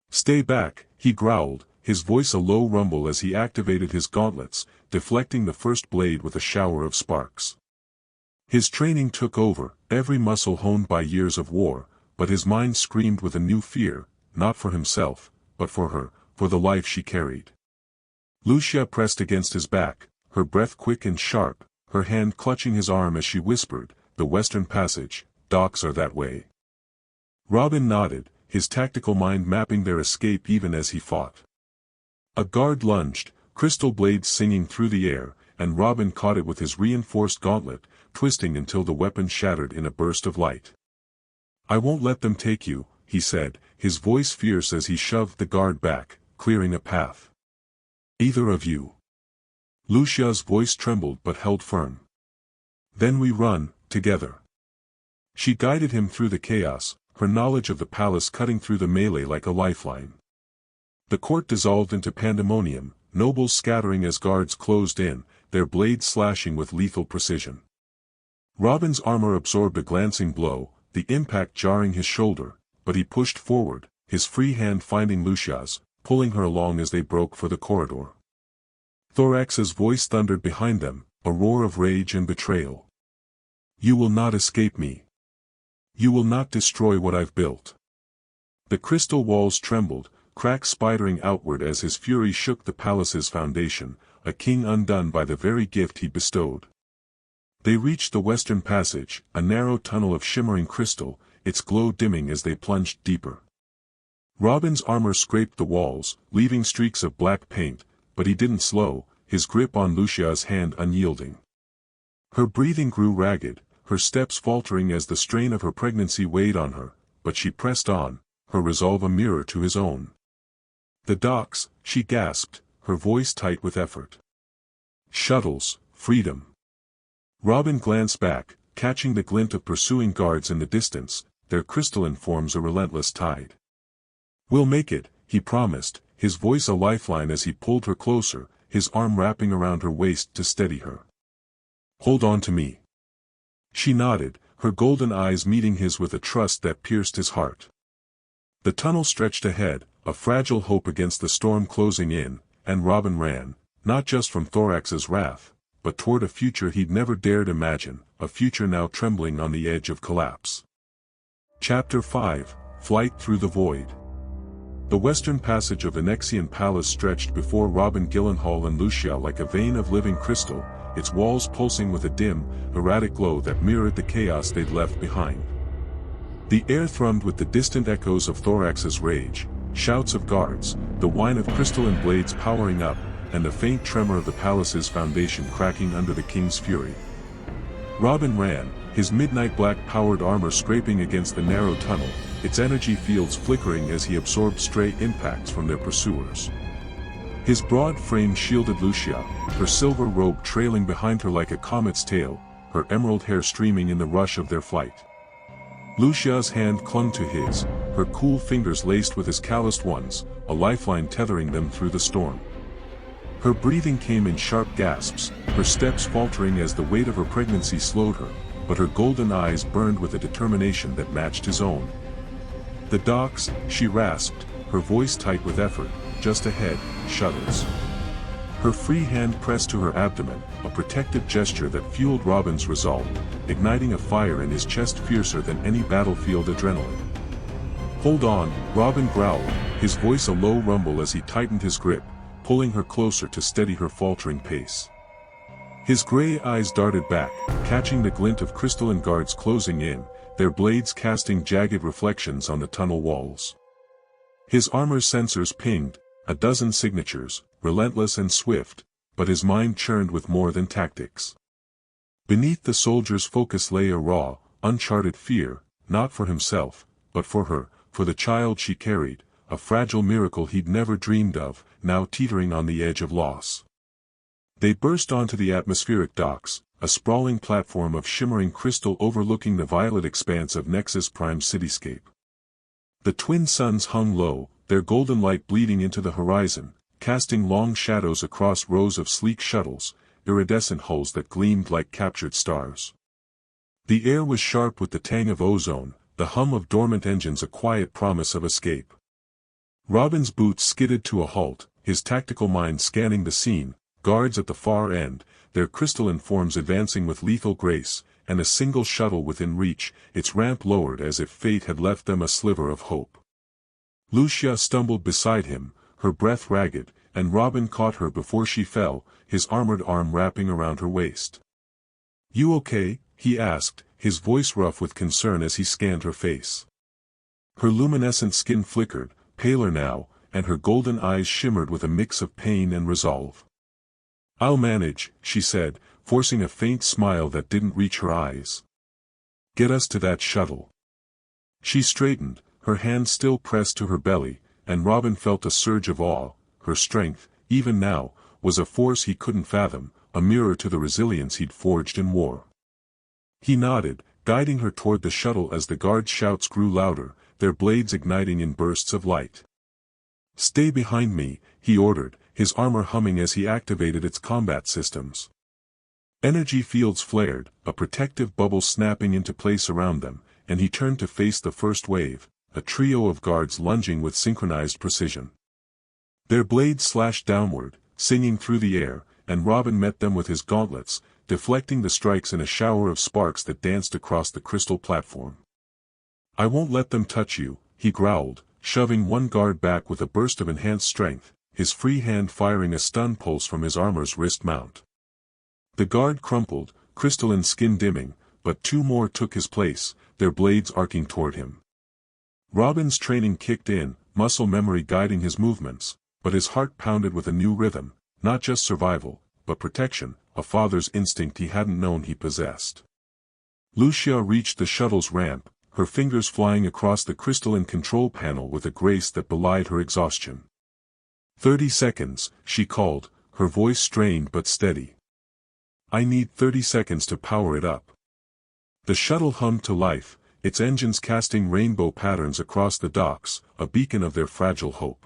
"Stay back," he growled, his voice a low rumble as he activated his gauntlets, deflecting the first blade with a shower of sparks. His training took over, every muscle honed by years of war, but his mind screamed with a new fear, not for himself, but for her, for the life she carried. Luxia pressed against his back, her breath quick and sharp, her hand clutching his arm as she whispered, "The Western Passage, docks are that way." Robin nodded, his tactical mind mapping their escape even as he fought. A guard lunged, crystal blades singing through the air, and Robin caught it with his reinforced gauntlet, twisting until the weapon shattered in a burst of light. "I won't let them take you," he said, his voice fierce as he shoved the guard back, clearing a path. "Either of you." Luxia's voice trembled but held firm. "Then we run, together." She guided him through the chaos, her knowledge of the palace cutting through the melee like a lifeline. The court dissolved into pandemonium, nobles scattering as guards closed in, their blades slashing with lethal precision. Robin's armor absorbed a glancing blow, the impact jarring his shoulder, but he pushed forward, his free hand finding Luxia's, pulling her along as they broke for the corridor. Thorax's voice thundered behind them, a roar of rage and betrayal. "You will not escape me. You will not destroy what I've built." The crystal walls trembled, cracks spidering outward as his fury shook the palace's foundation, a king undone by the very gift he bestowed. They reached the Western Passage, a narrow tunnel of shimmering crystal, its glow dimming as they plunged deeper. Robin's armor scraped the walls, leaving streaks of black paint, but he didn't slow, his grip on Luxia's hand unyielding. Her breathing grew ragged, her steps faltering as the strain of her pregnancy weighed on her, but she pressed on, her resolve a mirror to his own. "The docks," she gasped, her voice tight with effort. "Shuttles, freedom." Robin glanced back, catching the glint of pursuing guards in the distance, their crystalline forms a relentless tide. "We'll make it," he promised, his voice a lifeline as he pulled her closer, his arm wrapping around her waist to steady her. "Hold on to me." She nodded, her golden eyes meeting his with a trust that pierced his heart. The tunnel stretched ahead, a fragile hope against the storm closing in, and Robin ran, not just from Thorax's wrath, but toward a future he'd never dared imagine, a future now trembling on the edge of collapse. Chapter 5, Flight Through the Void. The western passage of the Nexian palace stretched before Robin, Gillenhaal and Luxia like a vein of living crystal, its walls pulsing with a dim, erratic glow that mirrored the chaos they'd left behind. The air thrummed with the distant echoes of Thorax's rage, shouts of guards, the whine of crystalline blades powering up, and the faint tremor of the palace's foundation cracking under the king's fury. Robin ran, his midnight black-powered armor scraping against the narrow tunnel, its energy fields flickering as he absorbed stray impacts from their pursuers. His broad frame shielded Luxia, her silver robe trailing behind her like a comet's tail, her emerald hair streaming in the rush of their flight. Luxia's hand clung to his, her cool fingers laced with his calloused ones, a lifeline tethering them through the storm. Her breathing came in sharp gasps, her steps faltering as the weight of her pregnancy slowed her, but her golden eyes burned with a determination that matched his own. "The docks," she rasped, her voice tight with effort, "just ahead, shuttles." Her free hand pressed to her abdomen, a protective gesture that fueled Robin's resolve, igniting a fire in his chest fiercer than any battlefield adrenaline. "Hold on," Robin growled, his voice a low rumble as he tightened his grip, pulling her closer to steady her faltering pace. His gray eyes darted back, catching the glint of crystalline guards closing in, their blades casting jagged reflections on the tunnel walls. His armor's sensors pinged, a dozen signatures, relentless and swift, but his mind churned with more than tactics. Beneath the soldier's focus lay a raw, uncharted fear, not for himself, but for her, for the child she carried, a fragile miracle he'd never dreamed of, now teetering on the edge of loss. They burst onto the atmospheric docks, a sprawling platform of shimmering crystal overlooking the violet expanse of Nexus Prime cityscape. The twin suns hung low, their golden light bleeding into the horizon, casting long shadows across rows of sleek shuttles, iridescent hulls that gleamed like captured stars. The air was sharp with the tang of ozone, the hum of dormant engines a quiet promise of escape. Robin's boots skidded to a halt, his tactical mind scanning the scene, guards at the far end, their crystalline forms advancing with lethal grace, and a single shuttle within reach, its ramp lowered as if fate had left them a sliver of hope. Luxia stumbled beside him, her breath ragged, and Robin caught her before she fell, his armored arm wrapping around her waist. You okay? He asked, his voice rough with concern as he scanned her face. Her luminescent skin flickered, paler now, and her golden eyes shimmered with a mix of pain and resolve. I'll manage, she said, forcing a faint smile that didn't reach her eyes. Get us to that shuttle. She straightened, her hand still pressed to her belly, and Robin felt a surge of awe. Her strength, even now, was a force he couldn't fathom, a mirror to the resilience he'd forged in war. He nodded, guiding her toward the shuttle as the guards' shouts grew louder, their blades igniting in bursts of light. Stay behind me, he ordered, his armor humming as he activated its combat systems. Energy fields flared, a protective bubble snapping into place around them, and he turned to face the first wave, a trio of guards lunging with synchronized precision. Their blades slashed downward, singing through the air, and Robin met them with his gauntlets, deflecting the strikes in a shower of sparks that danced across the crystal platform. I won't let them touch you, he growled, shoving one guard back with a burst of enhanced strength, his free hand firing a stun pulse from his armor's wrist mount. The guard crumpled, crystalline skin dimming, but two more took his place, their blades arcing toward him. Robin's training kicked in, muscle memory guiding his movements, but his heart pounded with a new rhythm, not just survival, but protection, a father's instinct he hadn't known he possessed. Luxia reached the shuttle's ramp, her fingers flying across the crystalline control panel with a grace that belied her exhaustion. 30 seconds, she called, her voice strained but steady. I need 30 seconds to power it up. The shuttle hummed to life, its engines casting rainbow patterns across the docks, a beacon of their fragile hope.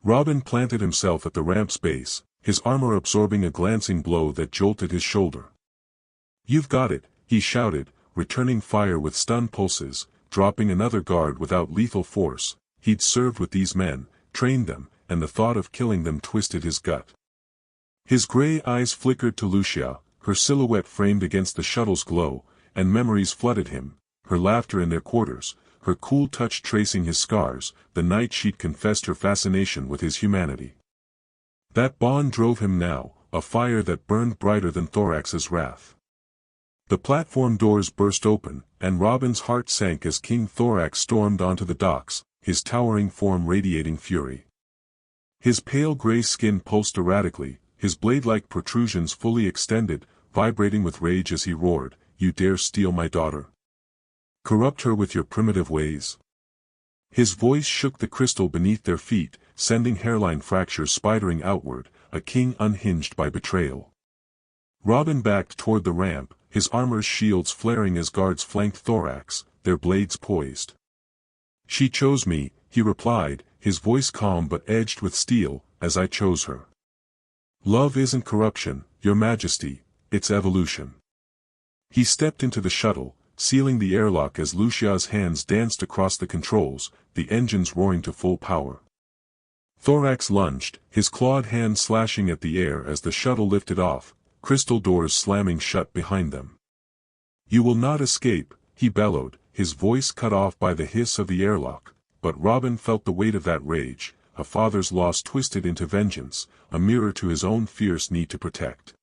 Robin planted himself at the ramp's base, his armor absorbing a glancing blow that jolted his shoulder. You've got it, he shouted, returning fire with stun pulses, dropping another guard without lethal force. He'd served with these men, trained them, and the thought of killing them twisted his gut. His gray eyes flickered to Luxia, her silhouette framed against the shuttle's glow, and memories flooded him, her laughter in their quarters, her cool touch tracing his scars, the night she'd confessed her fascination with his humanity. That bond drove him now, a fire that burned brighter than Thorax's wrath. The platform doors burst open, and Robin's heart sank as King Thorax stormed onto the docks, his towering form radiating fury. His pale gray skin pulsed erratically, his blade-like protrusions fully extended, vibrating with rage as he roared, You dare steal my daughter? Corrupt her with your primitive ways? His voice shook the crystal beneath their feet, sending hairline fractures spidering outward, a king unhinged by betrayal. Robin backed toward the ramp, his armor's shields flaring as guards flanked Thorax, their blades poised. She chose me, he replied, his voice calm but edged with steel, as I chose her. Love isn't corruption, your majesty, it's evolution. He stepped into the shuttle, sealing the airlock as Luxia's hands danced across the controls, the engines roaring to full power. Thorax lunged, his clawed hand slashing at the air as the shuttle lifted off, crystal doors slamming shut behind them. You will not escape, he bellowed, his voice cut off by the hiss of the airlock, but Robin felt the weight of that rage, a father's loss twisted into vengeance, a mirror to his own fierce need to protect.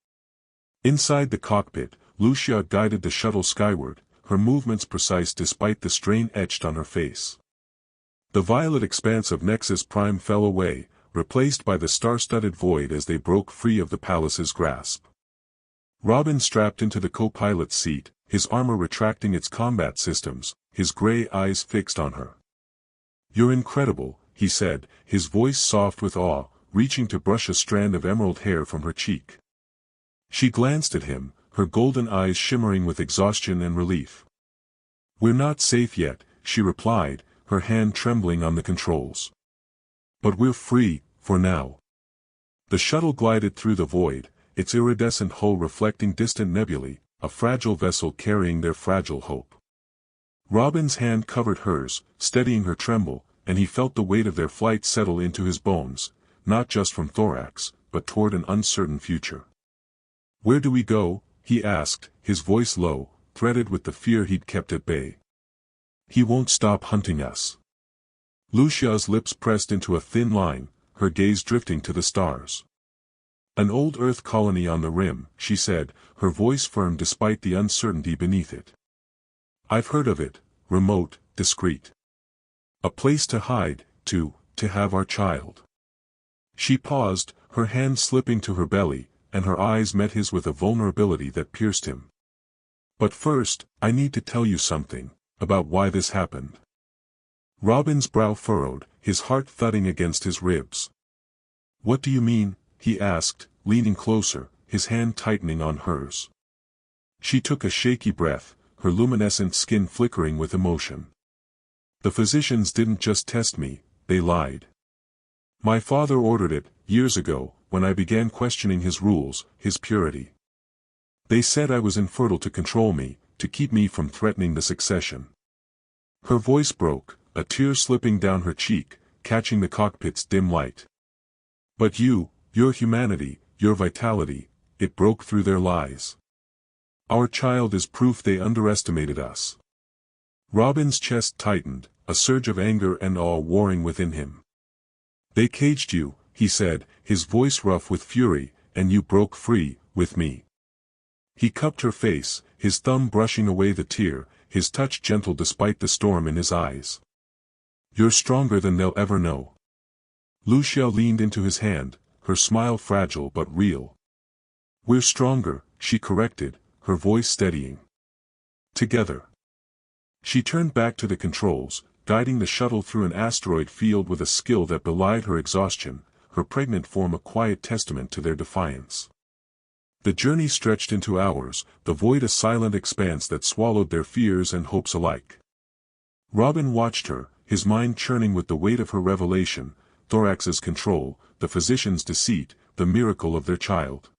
Inside the cockpit, Luxia guided the shuttle skyward, her movements precise despite the strain etched on her face. The violet expanse of Nexus Prime fell away, replaced by the star-studded void as they broke free of the palace's grasp. Robin strapped into the co-pilot's seat, his armor retracting its combat systems, his gray eyes fixed on her. You're incredible, he said, his voice soft with awe, reaching to brush a strand of emerald hair from her cheek. She glanced at him, her golden eyes shimmering with exhaustion and relief. We're not safe yet, she replied, her hand trembling on the controls. But we're free, for now. The shuttle glided through the void, its iridescent hull reflecting distant nebulae, a fragile vessel carrying their fragile hope. Robin's hand covered hers, steadying her tremble, and he felt the weight of their flight settle into his bones, not just from Thorax, but toward an uncertain future. Where do we go? He asked, his voice low, threaded with the fear he'd kept at bay. He won't stop hunting us. Luxia's lips pressed into a thin line, her gaze drifting to the stars. An old Earth colony on the rim, she said, her voice firm despite the uncertainty beneath it. I've heard of it, remote, discreet. A place to hide, to have our child. She paused, her hand slipping to her belly, and her eyes met his with a vulnerability that pierced him. But first, I need to tell you something, about why this happened. Robin's brow furrowed, his heart thudding against his ribs. What do you mean? He asked, leaning closer, his hand tightening on hers. She took a shaky breath, her luminescent skin flickering with emotion. The physicians didn't just test me, they lied. My father ordered it, years ago, when I began questioning his rules, his purity. They said I was infertile to control me, to keep me from threatening the succession. Her voice broke, a tear slipping down her cheek, catching the cockpit's dim light. But your humanity, your vitality, it broke through their lies. Our child is proof they underestimated us. Robin's chest tightened, a surge of anger and awe warring within him. They caged you, he said, his voice rough with fury, and you broke free, with me. He cupped her face, his thumb brushing away the tear, his touch gentle despite the storm in his eyes. You're stronger than they'll ever know. Luxia leaned into his hand, her smile fragile but real. We're stronger, she corrected, her voice steadying. Together. She turned back to the controls, guiding the shuttle through an asteroid field with a skill that belied her exhaustion, her pregnant form a quiet testament to their defiance. The journey stretched into hours, the void a silent expanse that swallowed their fears and hopes alike. Robin watched her, his mind churning with the weight of her revelation, Thorax's control, the physician's deceit, the miracle of their child.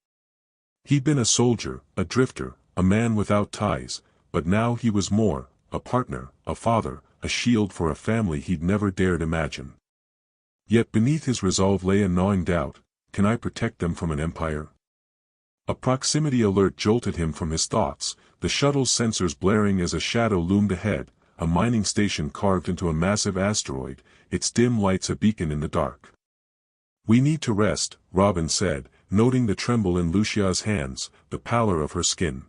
He'd been a soldier, a drifter, a man without ties, but now he was more, a partner, a father, a shield for a family he'd never dared imagine. Yet beneath his resolve lay a gnawing doubt, can I protect them from an empire? A proximity alert jolted him from his thoughts, the shuttle's sensors blaring as a shadow loomed ahead, a mining station carved into a massive asteroid, its dim lights a beacon in the dark. We need to rest, Robin said, noting the tremble in Luxia's hands, the pallor of her skin.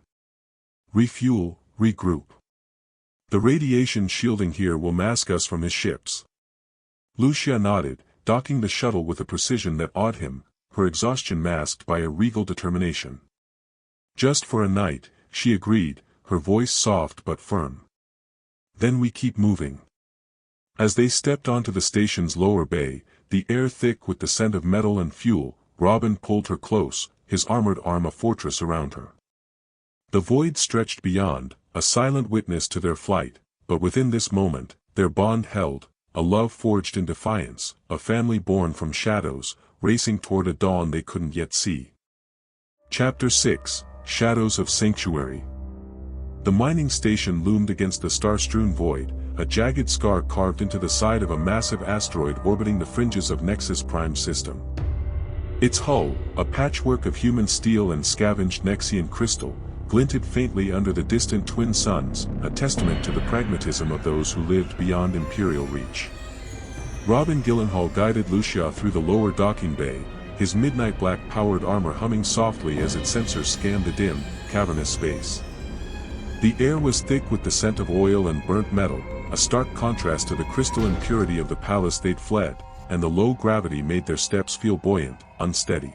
Refuel, regroup. The radiation shielding here will mask us from his ships. Luxia nodded, docking the shuttle with a precision that awed him, her exhaustion masked by a regal determination. Just for a night, she agreed, her voice soft but firm. Then we keep moving. As they stepped onto the station's lower bay, the air thick with the scent of metal and fuel, Robin pulled her close, his armored arm a fortress around her. The void stretched beyond, a silent witness to their flight, but within this moment, their bond held, a love forged in defiance, a family born from shadows, racing toward a dawn they couldn't yet see. Chapter 6, Shadows of Sanctuary. The mining station loomed against the star-strewn void, a jagged scar carved into the side of a massive asteroid orbiting the fringes of Nexus Prime system. Its hull, a patchwork of human steel and scavenged Nexian crystal, glinted faintly under the distant twin suns, a testament to the pragmatism of those who lived beyond imperial reach. Robin Gillenhaal guided Luxia through the lower docking bay, his midnight black powered armor humming softly as its sensors scanned the dim, cavernous space. The air was thick with the scent of oil and burnt metal, a stark contrast to the crystalline purity of the palace they'd fled, and the low gravity made their steps feel buoyant, unsteady.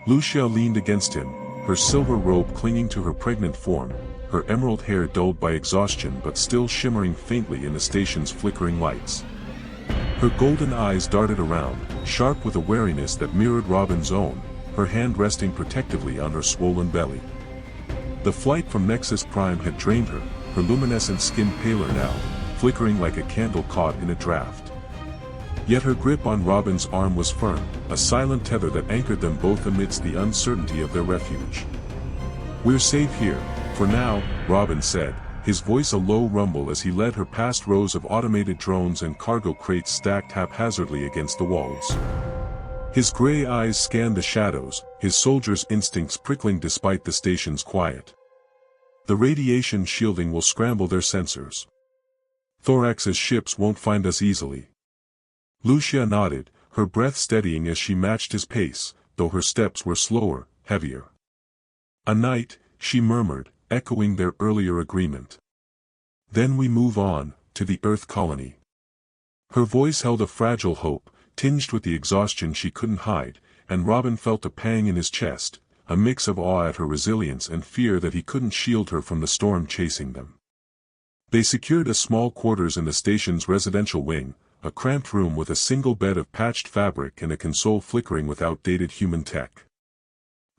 Luxia leaned against him, her silver robe clinging to her pregnant form, her emerald hair dulled by exhaustion but still shimmering faintly in the station's flickering lights. Her golden eyes darted around, sharp with a wariness that mirrored Robin's own, her hand resting protectively on her swollen belly. The flight from Nexus Prime had drained her, her luminescent skin paler now, flickering like a candle caught in a draft. Yet her grip on Robin's arm was firm, a silent tether that anchored them both amidst the uncertainty of their refuge. We're safe here, for now, Robin said, his voice a low rumble as he led her past rows of automated drones and cargo crates stacked haphazardly against the walls. His gray eyes scanned the shadows, his soldier's instincts prickling despite the station's quiet. The radiation shielding will scramble their sensors. Thorax's ships won't find us easily. Luxia nodded, her breath steadying as she matched his pace, though her steps were slower, heavier. "A night," she murmured, echoing their earlier agreement. "Then we move on, to the Earth colony." Her voice held a fragile hope, tinged with the exhaustion she couldn't hide, and Robin felt a pang in his chest, a mix of awe at her resilience and fear that he couldn't shield her from the storm chasing them. They secured a small quarters in the station's residential wing, a cramped room with a single bed of patched fabric and a console flickering with outdated human tech.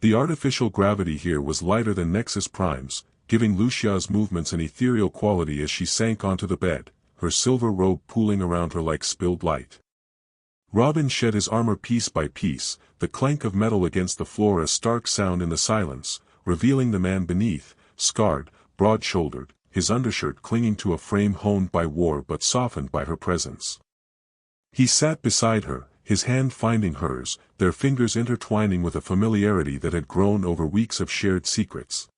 The artificial gravity here was lighter than Nexus Prime's, giving Luxia's movements an ethereal quality as she sank onto the bed, her silver robe pooling around her like spilled light. Robin shed his armor piece by piece, the clank of metal against the floor a stark sound in the silence, revealing the man beneath, scarred, broad-shouldered, his undershirt clinging to a frame honed by war but softened by her presence. He sat beside her, his hand finding hers, their fingers intertwining with a familiarity that had grown over weeks of shared secrets.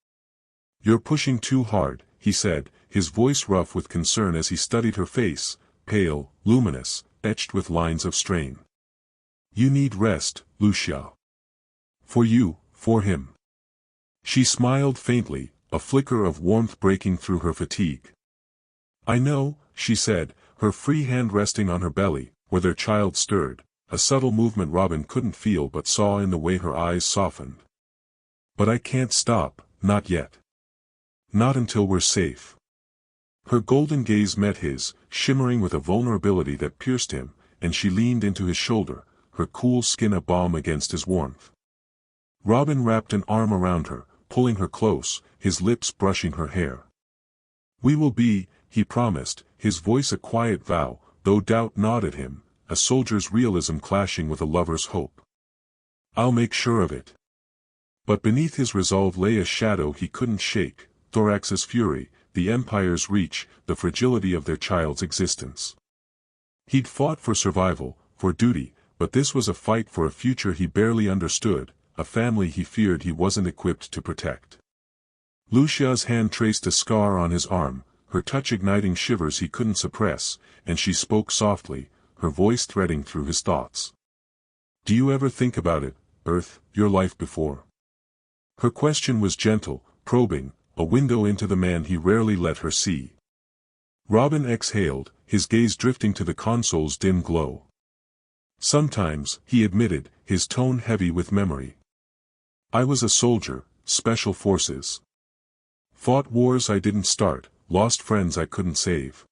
"You're pushing too hard," he said, his voice rough with concern as he studied her face, pale, luminous, etched with lines of strain. "You need rest, Luxia. For you, for him." She smiled faintly, a flicker of warmth breaking through her fatigue. "I know," she said, her free hand resting on her belly, where their child stirred, a subtle movement Robin couldn't feel but saw in the way her eyes softened. "But I can't stop, not yet. Not until we're safe." Her golden gaze met his, shimmering with a vulnerability that pierced him, and she leaned into his shoulder, her cool skin a balm against his warmth. Robin wrapped an arm around her, pulling her close, his lips brushing her hair. "We will be," he promised, his voice a quiet vow, though doubt gnawed at him, a soldier's realism clashing with a lover's hope. "I'll make sure of it." But beneath his resolve lay a shadow he couldn't shake, Thorax's fury, the Empire's reach, the fragility of their child's existence. He'd fought for survival, for duty, but this was a fight for a future he barely understood, a family he feared he wasn't equipped to protect. Luxia's hand traced a scar on his arm, her touch igniting shivers he couldn't suppress, and she spoke softly, her voice threading through his thoughts. "Do you ever think about it, Earth, your life before?" Her question was gentle, probing, a window into the man he rarely let her see. Robin exhaled, his gaze drifting to the console's dim glow. "Sometimes," he admitted, his tone heavy with memory. "I was a soldier, special forces. Fought wars I didn't start, lost friends I couldn't save.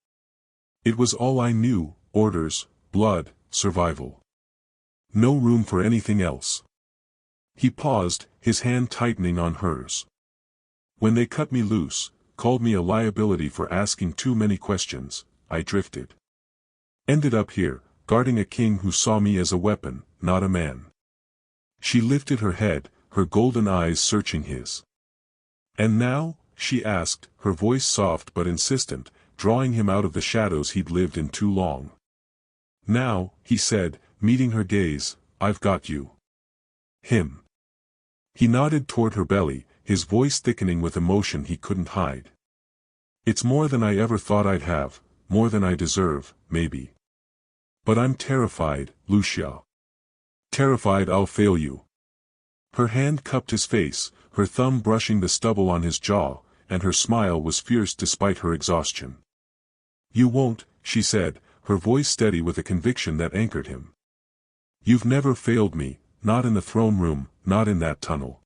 It was all I knew, orders, blood, survival. No room for anything else." He paused, his hand tightening on hers. "When they cut me loose, called me a liability for asking too many questions, I drifted. Ended up here, guarding a king who saw me as a weapon, not a man." She lifted her head, her golden eyes searching his. "And now?" she asked, her voice soft but insistent, drawing him out of the shadows he'd lived in too long. "Now," he said, meeting her gaze, "I've got you." "Him." He nodded toward her belly, his voice thickening with emotion he couldn't hide. "It's more than I ever thought I'd have, more than I deserve, maybe. But I'm terrified, Luxia. Terrified I'll fail you." Her hand cupped his face, her thumb brushing the stubble on his jaw, and her smile was fierce despite her exhaustion. "You won't," she said, her voice steady with a conviction that anchored him. "You've never failed me, not in the throne room, not in that tunnel.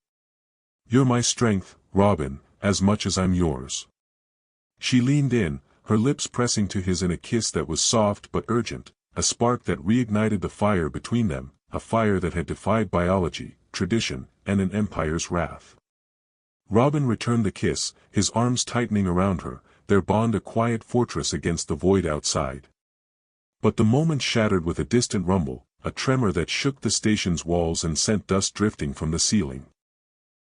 You're my strength, Robin, as much as I'm yours." She leaned in, her lips pressing to his in a kiss that was soft but urgent, a spark that reignited the fire between them, a fire that had defied biology, tradition, and an empire's wrath. Robin returned the kiss, his arms tightening around her, their bond a quiet fortress against the void outside. But the moment shattered with a distant rumble, a tremor that shook the station's walls and sent dust drifting from the ceiling.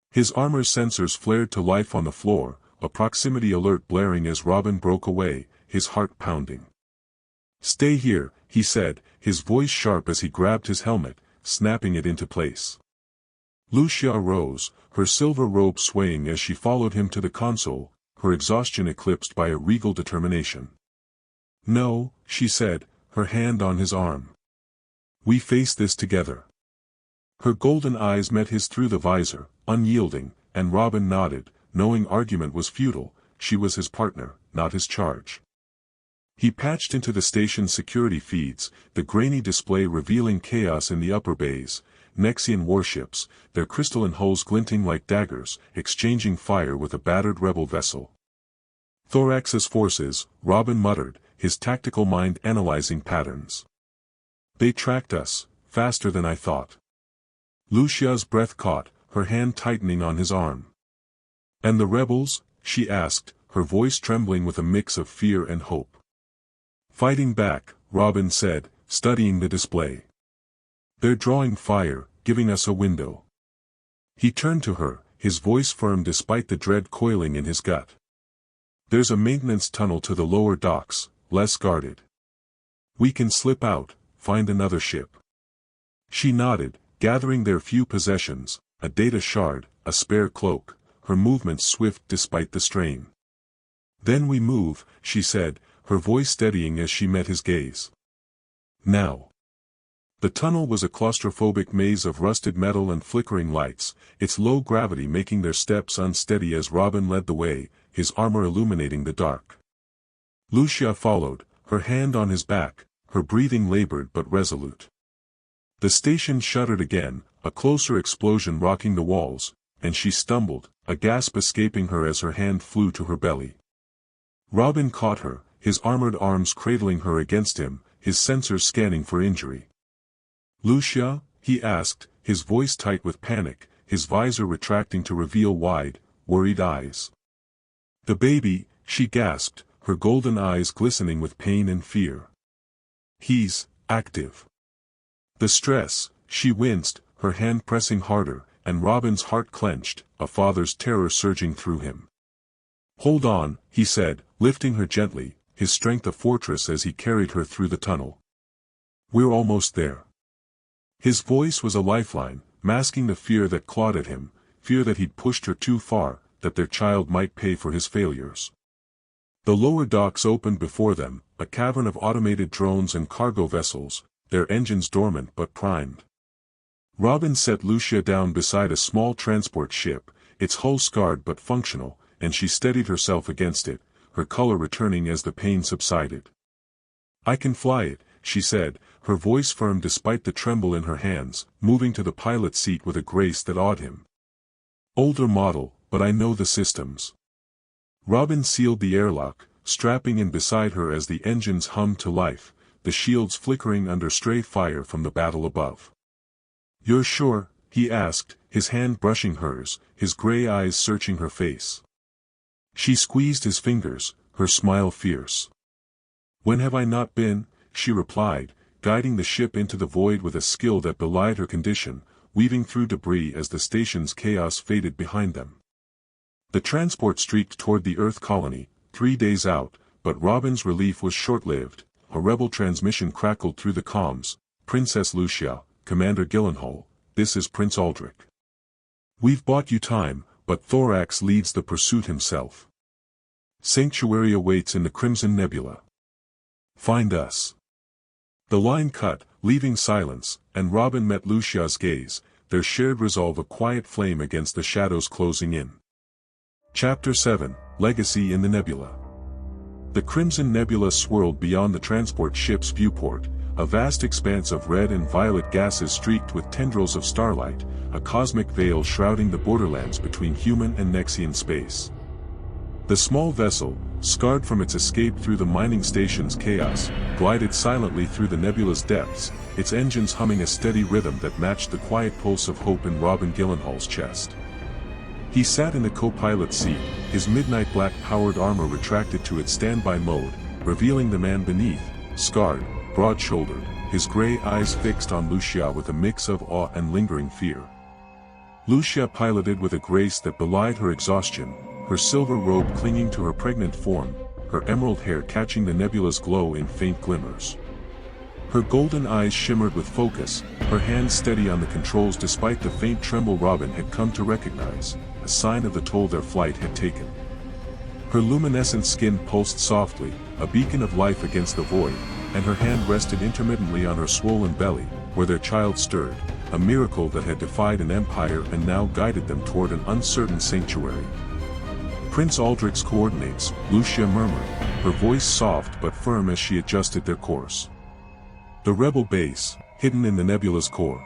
His armor's sensors flared to life on the floor, a proximity alert blaring as Robin broke away, his heart pounding. "Stay here," he said, his voice sharp as he grabbed his helmet, snapping it into place. Luxia arose, her silver robe swaying as she followed him to the console, her exhaustion eclipsed by a regal determination. "No," she said, her hand on his arm. "We face this together. Her golden eyes met his through the visor, unyielding, and Robin nodded, knowing argument was futile. She was his partner, not his charge. He patched into the station's security feeds, the grainy display revealing chaos in the upper bays, Nexian warships, their crystalline hulls glinting like daggers, exchanging fire with a battered rebel vessel. Thorax's forces, Robin muttered, his tactical mind analyzing patterns. They tracked us, faster than I thought. Luxia's breath caught, her hand tightening on his arm. And the rebels? She asked, her voice trembling with a mix of fear and hope. Fighting back, Robin said, studying the display. They're drawing fire, giving us a window. He turned to her, his voice firm despite the dread coiling in his gut. There's a maintenance tunnel to the lower docks, less guarded. We can slip out, find another ship. She nodded, gathering their few possessions, a data shard, a spare cloak, her movements swift despite the strain. Then we move, she said, her voice steadying as she met his gaze. Now. The tunnel was a claustrophobic maze of rusted metal and flickering lights, its low gravity making their steps unsteady as Robin led the way, his armor illuminating the dark. Luxia followed, her hand on his back, her breathing labored but resolute. The station shuddered again, a closer explosion rocking the walls, and she stumbled, a gasp escaping her as her hand flew to her belly. Robin caught her, his armored arms cradling her against him, his sensors scanning for injury. Luxia? He asked, his voice tight with panic, his visor retracting to reveal wide, worried eyes. The baby, she gasped, her golden eyes glistening with pain and fear. He's active. The stress, she winced, her hand pressing harder, and Robin's heart clenched, a father's terror surging through him. Hold on, he said, lifting her gently, his strength a fortress as he carried her through the tunnel. We're almost there. His voice was a lifeline, masking the fear that clawed at him, fear that he'd pushed her too far, that their child might pay for his failures. The lower docks opened before them, a cavern of automated drones and cargo vessels, their engines dormant but primed. Robin set Luxia down beside a small transport ship, its hull scarred but functional, and she steadied herself against it, her color returning as the pain subsided. I can fly it, she said, her voice firm despite the tremble in her hands, moving to the pilot's seat with a grace that awed him. Older model, but I know the systems. Robin sealed the airlock, strapping in beside her as the engines hummed to life, the shields flickering under stray fire from the battle above. You're sure? He asked, his hand brushing hers, his gray eyes searching her face. She squeezed his fingers, her smile fierce. When have I not been? She replied, guiding the ship into the void with a skill that belied her condition, weaving through debris as the station's chaos faded behind them. The transport streaked toward the Earth colony, 3 days out, but Robin's relief was short-lived. A rebel transmission crackled through the comms. Princess Luxia, Commander Gillenhaal, this is Prince Aldrich. We've bought you time, but Thorax leads the pursuit himself. Sanctuary awaits in the Crimson Nebula. Find us. The line cut, leaving silence, and Robin met Luxia's gaze, their shared resolve a quiet flame against the shadows closing in. Chapter 7, Legacy in the Nebula. The Crimson Nebula swirled beyond the transport ship's viewport, a vast expanse of red and violet gases streaked with tendrils of starlight, a cosmic veil shrouding the borderlands between human and Nexian space. The small vessel, scarred from its escape through the mining station's chaos, glided silently through the nebula's depths, its engines humming a steady rhythm that matched the quiet pulse of hope in Robin Gillenhaal's chest. He sat in the co-pilot's seat, his midnight black-powered armor retracted to its standby mode, revealing the man beneath, scarred, broad-shouldered, his gray eyes fixed on Luxia with a mix of awe and lingering fear. Luxia piloted with a grace that belied her exhaustion, her silver robe clinging to her pregnant form, her emerald hair catching the nebula's glow in faint glimmers. Her golden eyes shimmered with focus, her hands steady on the controls despite the faint tremble Robin had come to recognize, a sign of the toll their flight had taken. Her luminescent skin pulsed softly, a beacon of life against the void, and her hand rested intermittently on her swollen belly, where their child stirred, a miracle that had defied an empire and now guided them toward an uncertain sanctuary. Prince Aldrich's coordinates, Luxia murmured, her voice soft but firm as she adjusted their course. The rebel base, hidden in the nebula's core.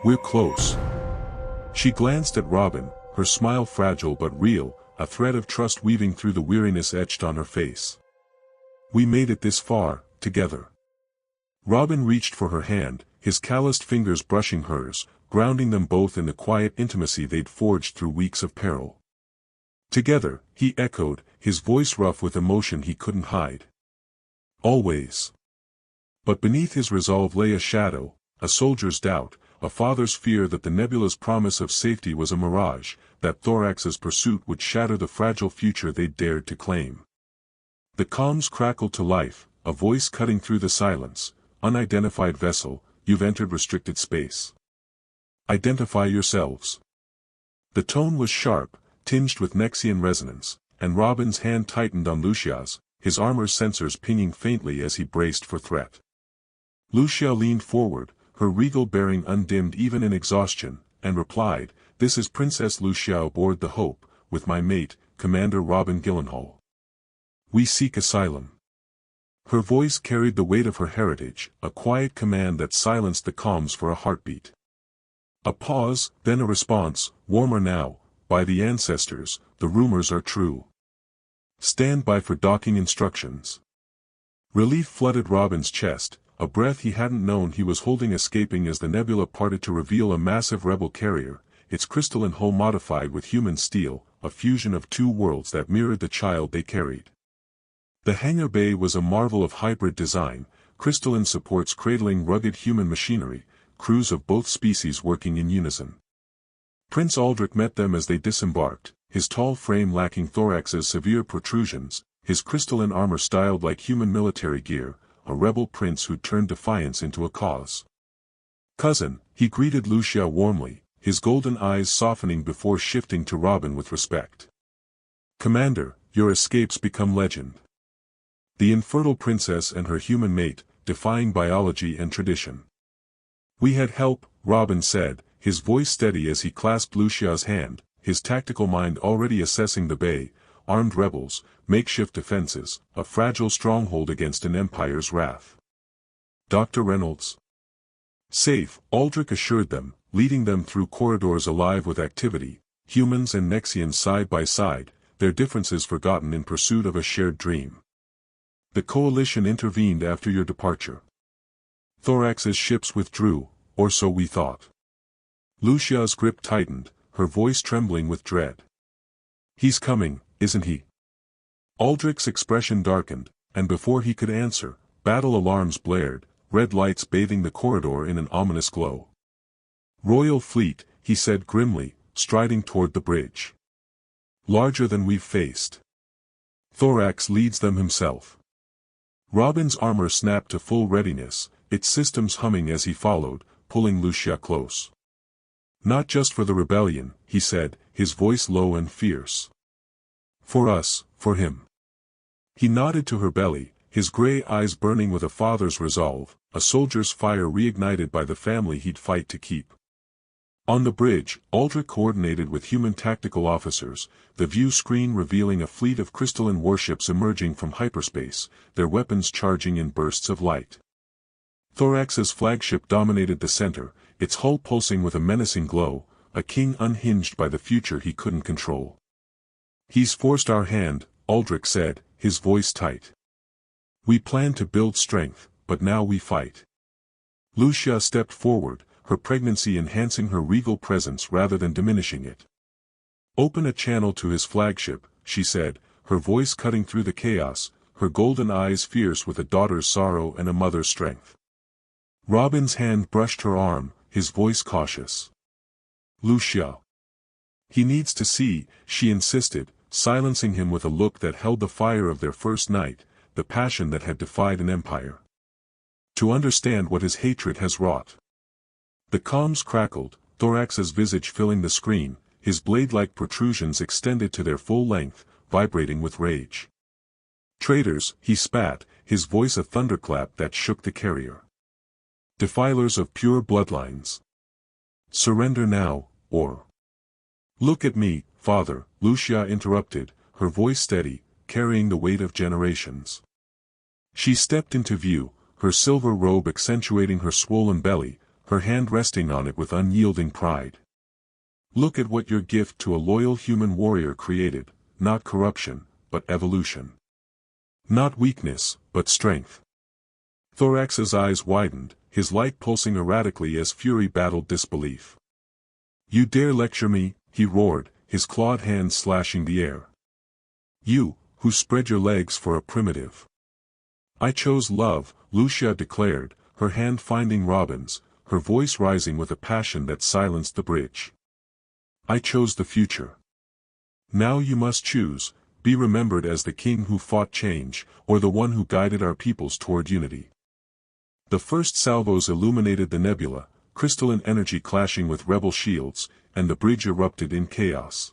We're close. She glanced at Robin, her smile fragile but real, a thread of trust weaving through the weariness etched on her face. We made it this far, together. Robin reached for her hand, his calloused fingers brushing hers, grounding them both in the quiet intimacy they'd forged through weeks of peril. Together, he echoed, his voice rough with emotion he couldn't hide. Always. But beneath his resolve lay a shadow, a soldier's doubt, a father's fear that the nebula's promise of safety was a mirage, that Thorax's pursuit would shatter the fragile future they'd dared to claim. The comms crackled to life, a voice cutting through the silence. Unidentified vessel, you've entered restricted space. Identify yourselves. The tone was sharp, tinged with Nexian resonance, and Robin's hand tightened on Luxia's, his armor's sensors pinging faintly as he braced for threat. Luxia leaned forward, her regal bearing undimmed even in exhaustion, and replied, "This is Princess Luxia aboard the Hope, with my mate, Commander Robin Gillenhaal. We seek asylum." Her voice carried the weight of her heritage, a quiet command that silenced the comms for a heartbeat. A pause, then a response, warmer now, "By the ancestors, the rumors are true. Stand by for docking instructions." Relief flooded Robin's chest, a breath he hadn't known he was holding escaping as the nebula parted to reveal a massive rebel carrier, its crystalline hull modified with human steel, a fusion of two worlds that mirrored the child they carried. The hangar bay was a marvel of hybrid design, crystalline supports cradling rugged human machinery, crews of both species working in unison. Prince Aldrich met them as they disembarked, his tall frame lacking Thorax's severe protrusions, his crystalline armor styled like human military gear, a rebel prince who'd turned defiance into a cause. "Cousin," he greeted Luxia warmly, his golden eyes softening before shifting to Robin with respect. "Commander, your escapes become legend. The Infertile Princess and her human mate, defying biology and tradition." "We had help," Robin said, his voice steady as he clasped Luxia's hand, his tactical mind already assessing the bay, armed rebels, makeshift defenses, a fragile stronghold against an empire's wrath. "Dr. Reynolds?" "Safe," Aldrich assured them, leading them through corridors alive with activity, humans and Nexians side by side, their differences forgotten in pursuit of a shared dream. "The coalition intervened after your departure. Thorax's ships withdrew, or so we thought." Luxia's grip tightened, her voice trembling with dread. "He's coming, isn't he?" Aldrich's expression darkened, and before he could answer, battle alarms blared, red lights bathing the corridor in an ominous glow. "Royal fleet," he said grimly, striding toward the bridge. "Larger than we've faced. Thorax leads them himself." Robin's armor snapped to full readiness, its systems humming as he followed, pulling Luxia close. "Not just for the rebellion," he said, his voice low and fierce. "For us, for him." He nodded to her belly, his gray eyes burning with a father's resolve, a soldier's fire reignited by the family he'd fight to keep. On the bridge, Aldrich coordinated with human tactical officers, the view screen revealing a fleet of crystalline warships emerging from hyperspace, their weapons charging in bursts of light. Thorax's flagship dominated the center, its hull pulsing with a menacing glow, a king unhinged by the future he couldn't control. "He's forced our hand," Aldrich said, his voice tight. "We planned to build strength, but now we fight." Luxia stepped forward, her pregnancy enhancing her regal presence rather than diminishing it. "Open a channel to his flagship," she said, her voice cutting through the chaos, her golden eyes fierce with a daughter's sorrow and a mother's strength. Robin's hand brushed her arm, his voice cautious. "Luxia. He needs to see," she insisted, silencing him with a look that held the fire of their first night, the passion that had defied an empire. "To understand what his hatred has wrought." The comms crackled, Thorax's visage filling the screen, his blade-like protrusions extended to their full length, vibrating with rage. "Traitors," he spat, his voice a thunderclap that shook the carrier. "Defilers of pure bloodlines. Surrender now, or... Look at me, father, Luxia interrupted, her voice steady, carrying the weight of generations. She stepped into view, her silver robe accentuating her swollen belly, her hand resting on it with unyielding pride. Look at what your gift to a loyal human warrior created, not corruption, but evolution. Not weakness, but strength. Thorax's eyes widened, his light pulsing erratically as fury battled disbelief. You dare lecture me, he roared, his clawed hands slashing the air. You, who spread your legs for a primitive. I chose love, Luxia declared, her hand finding Robin's, her voice rising with a passion that silenced the bridge. I chose the future. Now you must choose, be remembered as the king who fought change, or the one who guided our peoples toward unity. The first salvos illuminated the nebula, crystalline energy clashing with rebel shields, and the bridge erupted in chaos.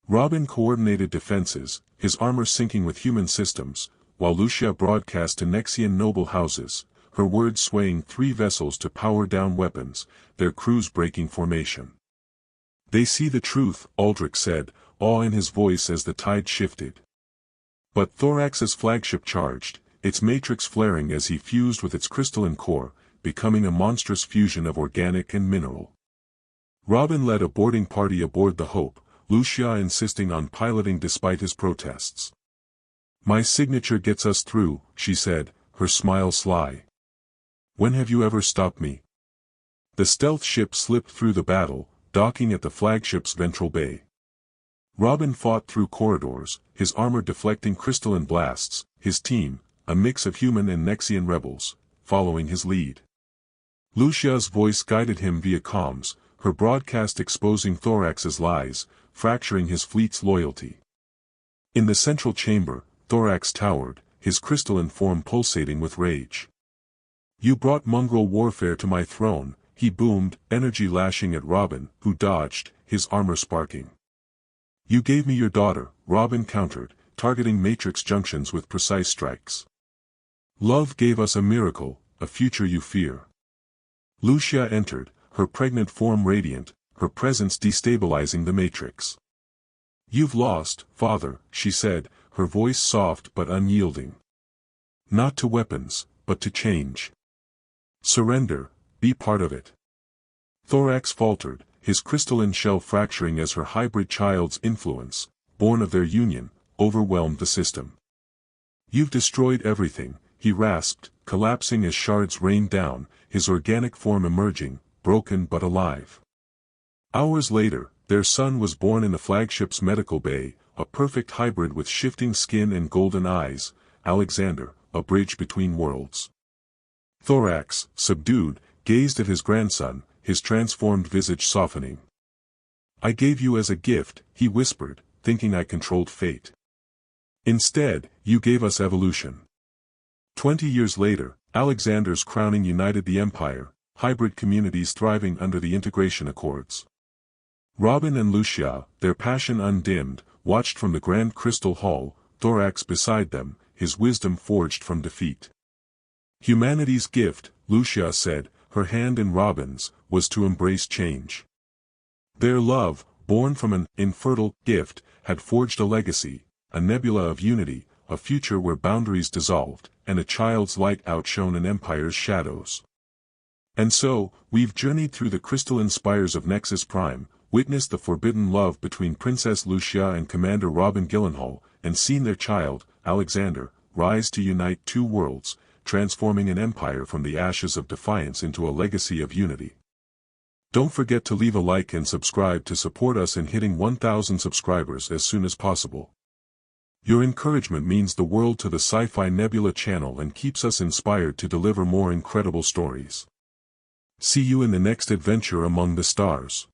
Robin coordinated defenses, his armor syncing with human systems, while Luxia broadcast to Nexian noble houses, her words swaying 3 vessels to power down weapons, their crews breaking formation. They see the truth, Aldrich said, awe in his voice as the tide shifted. But Thorax's flagship charged, its matrix flaring as he fused with its crystalline core, becoming a monstrous fusion of organic and mineral. Robin led a boarding party aboard the Hope, Luxia insisting on piloting despite his protests. My signature gets us through, she said, her smile sly. When have you ever stopped me? The stealth ship slipped through the battle, docking at the flagship's ventral bay. Robin fought through corridors, his armor deflecting crystalline blasts, his team, a mix of human and Nexian rebels, following his lead. Luxia's voice guided him via comms, her broadcast exposing Thorax's lies, fracturing his fleet's loyalty. In the central chamber, Thorax towered, his crystalline form pulsating with rage. You brought mongrel warfare to my throne, he boomed, energy lashing at Robin, who dodged, his armor sparking. You gave me your daughter, Robin countered, targeting matrix junctions with precise strikes. Love gave us a miracle, a future you fear. Luxia entered, her pregnant form radiant, her presence destabilizing the matrix. You've lost, father, she said, her voice soft but unyielding. Not to weapons, but to change. Surrender, be part of it. Thorax faltered, his crystalline shell fracturing as her hybrid child's influence, born of their union, overwhelmed the system. You've destroyed everything, he rasped, collapsing as shards rained down, his organic form emerging, broken but alive. Hours later, their son was born in the flagship's medical bay, a perfect hybrid with shifting skin and golden eyes, Alexander, a bridge between worlds. Thorax, subdued, gazed at his grandson, his transformed visage softening. I gave you as a gift, he whispered, thinking I controlled fate. Instead, you gave us evolution. 20 years later, Alexander's crowning united the Empire, hybrid communities thriving under the integration accords. Robin and Luxia, their passion undimmed, watched from the grand crystal hall, Thorax beside them, his wisdom forged from defeat. Humanity's gift, Luxia said, her hand in Robin's, was to embrace change. Their love, born from an infertile gift, had forged a legacy, a nebula of unity, a future where boundaries dissolved, and a child's light outshone an empire's shadows. And so, we've journeyed through the crystalline spires of Nexus Prime, witnessed the forbidden love between Princess Luxia and Commander Robin Gillenhaal, and seen their child, Alexander, rise to unite 2 worlds, transforming an empire from the ashes of defiance into a legacy of unity. Don't forget to leave a like and subscribe to support us in hitting 1,000 subscribers as soon as possible. Your encouragement means the world to the Sci-Fi Nebula channel and keeps us inspired to deliver more incredible stories. See you in the next adventure among the stars.